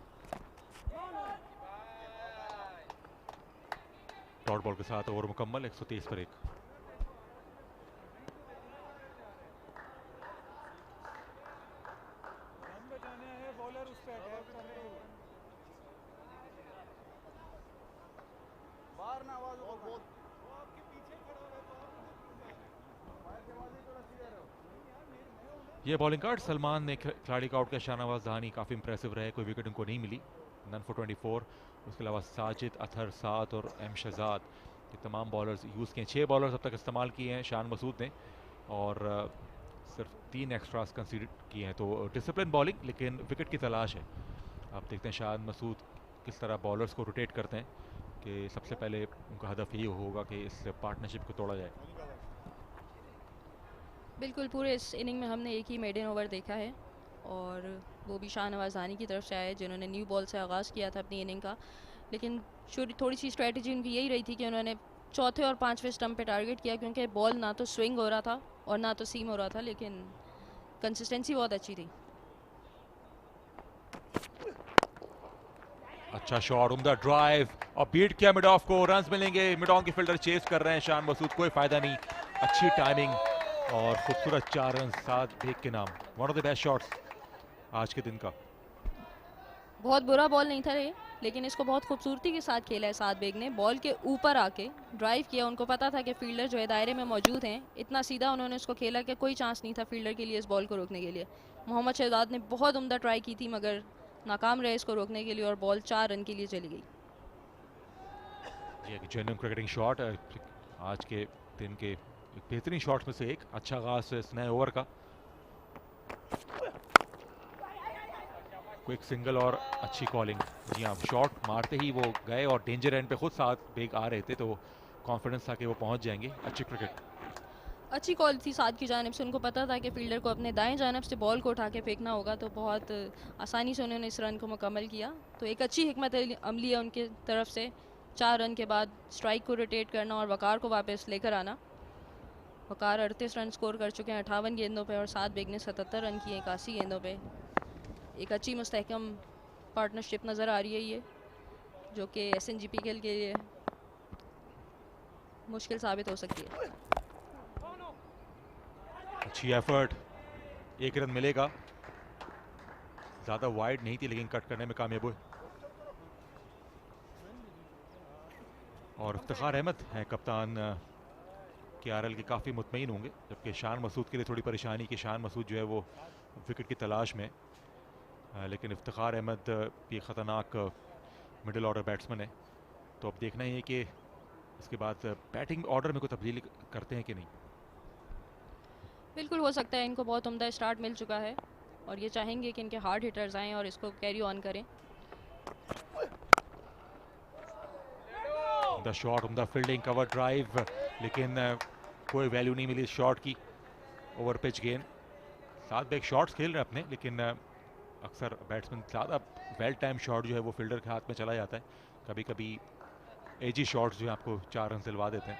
डॉट बॉल के साथ ओवर मुकम्मल, 123 पर 1। रन बचाने हैं, बॉलर उस पे अटैक कर रहे हैं। बाहर ना आवाज हो, वो आपके पीछे खड़ा है तो आप फायर के बाद ही थोड़ा सीधे रहो। ये बॉलिंग कार्ड सलमान ने खिलाड़ी का आउट किया, शाहनवाज दहानी काफ़ी इंप्रेसिव रहे, कोई विकेट उनको नहीं मिली, नन फॉर 24। उसके अलावा साजिद, अथर, साद और एम शहजाद, ये तमाम बॉलर्स यूज़ किए। 6 बॉलर्स अब तक इस्तेमाल किए हैं शान मसूद ने, और सिर्फ 3 एक्स्ट्रास कंसीडर किए हैं। तो डिसिप्लिन बॉलिंग, लेकिन विकेट की तलाश है। आप देखते हैं शान मसूद किस तरह बॉलर्स को रोटेट करते हैं, कि सबसे पहले उनका हदफ ये होगा कि इस पार्टनरशिप को तोड़ा जाए। बिल्कुल, पूरे इस इनिंग में हमने एक ही मेडन ओवर देखा है, और वो भी शाहनवाज दहानी की तरफ से आया, जिन्होंने न्यू बॉल से आगाज़ किया था अपनी इनिंग का। लेकिन थोड़ी सी स्ट्रेटजी उनकी यही रही थी कि उन्होंने चौथे और 5वें स्टंप पे टारगेट किया, क्योंकि बॉल ना तो स्विंग हो रहा था और ना तो सीम हो रहा था, लेकिन कंसिस्टेंसी बहुत अच्छी थी। अच्छा शॉट, उम्दा ड्राइव, और बीट किया मिड ऑफ को, रन्स मिलेंगे। मिड ऑन के फील्डर चेस कर रहे हैं शान मसूद, कोई फायदा नहीं। अच्छी टाइमिंग और खूबसूरत 4 रन साद बेग के नाम। One of the best shots आज के दिन का। बहुत बुरा बॉल नहीं था ये, लेकिन इसको बहुत खूबसूरती के साथ खेला है साद बेग ने। बॉल के ऊपर आके ड्राइव किया, उनको पता था कि फील्डर जो है दायरे में मौजूद हैं, इतना सीधा उन्होंने उसको खेला कि कोई चांस नहीं था फील्डर के लिए इस बॉल को रोकने के लिए। मोहम्मद शहजाद ने बहुत उम्दा ट्राई की थी, मगर नाकाम रहे इसको रोकने के लिए, और बॉल 4 रन के लिए चली गई। ये जेन्युइन क्रिकेटिंग शॉट आज के दिन के बेहतरीन शॉट्स में से एक। अच्छा आगाज इस नए ओवर का, क्विक सिंगल और अच्छी कॉलिंग। जी हाँ, शॉट मारते ही वो गए और डेंजर एंड पे खुद साथ बेग आ रहे थे, तो कॉन्फिडेंस था कि वो पहुंच जाएंगे। अच्छी क्रिकेट, अच्छी कॉल थी साद की जानिब से। उनको पता था कि फील्डर को अपने दाएं जानिब से बॉल को उठा के फेंकना होगा, तो बहुत आसानी से उन्होंने इस रन को मुकम्मल किया। तो एक अच्छी हिकमत अमली है उनके तरफ से, 4 रन के बाद स्ट्राइक को रोटेट करना और वकार को वापस लेकर आना। वकार 38 रन स्कोर कर चुके हैं 58 गेंदों पे, और साद बेग ने 77 रन किए 81 गेंदों पे। एक अच्छी मुस्तहकम पार्टनरशिप नज़र आ रही है ये, जो कि SNGPL के लिए मुश्किल साबित हो सकती है। अच्छी एफर्ट, 1 रन मिलेगा। ज्यादा वाइड नहीं थी, लेकिन कट करने में कामयाब हुए। और इफ्तिखार अहमद हैं कप्तान KRL के, काफ़ी मुतमईन होंगे, जबकि शान मसूद के लिए थोड़ी परेशानी कि शान मसूद जो है वो विकेट की तलाश में, लेकिन इफ्तिखार अहमद भी ख़तरनाक मिडिल ऑर्डर बैट्समैन है। तो अब देखना ही है कि इसके बाद बैटिंग ऑर्डर में कोई तब्दीली करते हैं कि नहीं। बिल्कुल हो सकता है, इनको बहुत उम्दा स्टार्ट मिल चुका है, और ये चाहेंगे कि इनके हार्ड हिटर्स आएँ और इसको कैरी ऑन करें। द शॉट, उम्दा फील्डिंग, कवर ड्राइव, लेकिन कोई वैल्यू नहीं मिली इस शॉट की। ओवर पिच गेंद, 7 बेग शॉट्स खेल रहे हैं अपने, लेकिन अक्सर बैट्समैन ज़्यादा वेल टाइम शॉट जो है वो फील्डर के हाथ में चला जाता है। कभी कभी एजी शॉट्स जो है आपको 4 रन दिलवा देते हैं।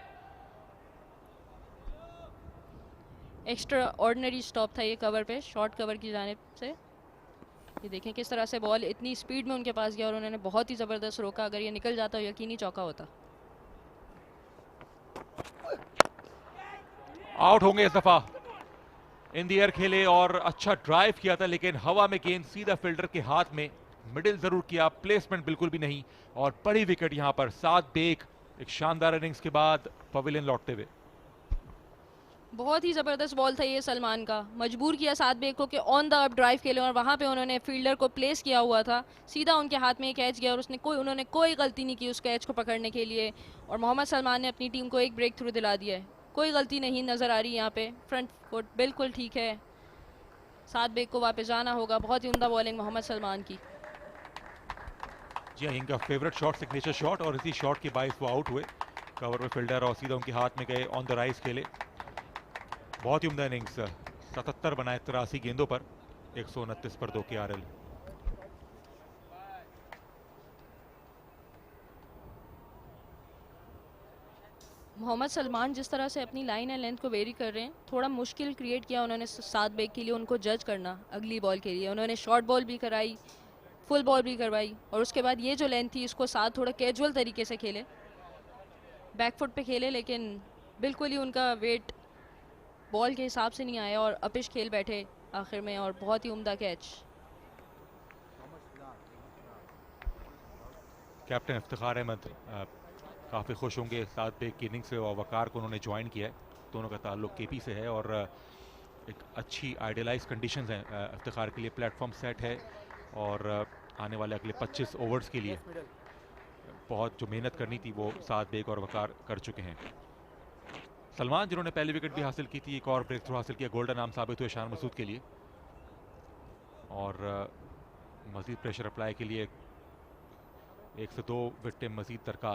एक्स्ट्रा ऑर्डिनरी स्टॉप था ये कवर पे, शॉर्ट कवर की जानिब से। ये देखें किस तरह से बॉल इतनी स्पीड में उनके पास गया, और उन्होंने बहुत ही ज़बरदस्त रोका। अगर ये निकल जाता तो यकीनी चौका होता। आउट होंगे इस दफा। इन दी एयर खेले और अच्छा ड्राइव किया था, लेकिन हवा में गेंद सीधा फील्डर के हाथ में। मिडिल जरूर किया, प्लेसमेंट बिल्कुल भी नहीं, और बड़ी विकेट यहां पर। साद बेग एक शानदार इनिंग्स के बाद पवेलियन लौटते हुए। बहुत ही ज़बरदस्त बॉल था ये सलमान का, मजबूर किया साद बेग को कि ऑन द अप ड्राइव खेले, और वहाँ पे उन्होंने फील्डर को प्लेस किया हुआ था, सीधा उनके हाथ में कैच गया, और उन्होंने कोई गलती नहीं की उस कैच को पकड़ने के लिए। और मोहम्मद सलमान ने अपनी टीम को एक ब्रेक थ्रू दिला दिया है। कोई गलती नहीं नज़र आ रही यहाँ पे, फ्रंट फुट बिल्कुल ठीक है। साद बेग को वापस जाना होगा। बहुत ही उम्दा बॉलिंग मोहम्मद सलमान की। जी हाँ, इनका फेवरेट शॉट, सिग्नेचर शॉट, और इसी शॉट के बायस वो आउट हुए। कवर में फील्डर और सीधा उनके हाथ में गए, ऑन द राइज खेले। बहुत ही उम्दा इनिंग्स, 77 बनाए 83 गेंदों पर, 129 पर 2 के आरएल। मोहम्मद सलमान जिस तरह से अपनी लाइन एंड लेंथ को वेरी कर रहे हैं, थोड़ा मुश्किल क्रिएट किया उन्होंने साद बेग के लिए उनको जज करना। अगली बॉल के लिए उन्होंने शॉर्ट बॉल भी कराई, फुल बॉल भी करवाई, और उसके बाद ये जो लेंथ थी इसको साद थोड़ा कैजुअल तरीके से खेले, बैकफुट पे खेले, लेकिन बिल्कुल ही उनका वेट बॉल के हिसाब से नहीं आया और अपिश खेल बैठे आखिर में, और बहुत ही उम्दा कैच। कैप्टन इफ्तिखार अहमद काफ़ी खुश होंगे साद बेग की इनिंग से, और वकार को उन्होंने ज्वाइन किया है। दोनों का ताल्लुक केपी से है और एक अच्छी आइडियलाइज कंडीशंस हैं इफ्तिखार के लिए। प्लेटफॉर्म सेट है और आने वाले अगले 25 ओवर्स के लिए बहुत जो मेहनत करनी थी वो साद बेग और वकार कर चुके हैं। सलमान जिन्होंने पहली विकेट भी हासिल की थी, एक और ब्रेक थ्रू हासिल किया, गोल्डन आर्म साबित हुए शान मसूद के लिए, और मजीद प्रेशर अप्लाई के लिए 1 से 2 विकेटें मजीद दरकार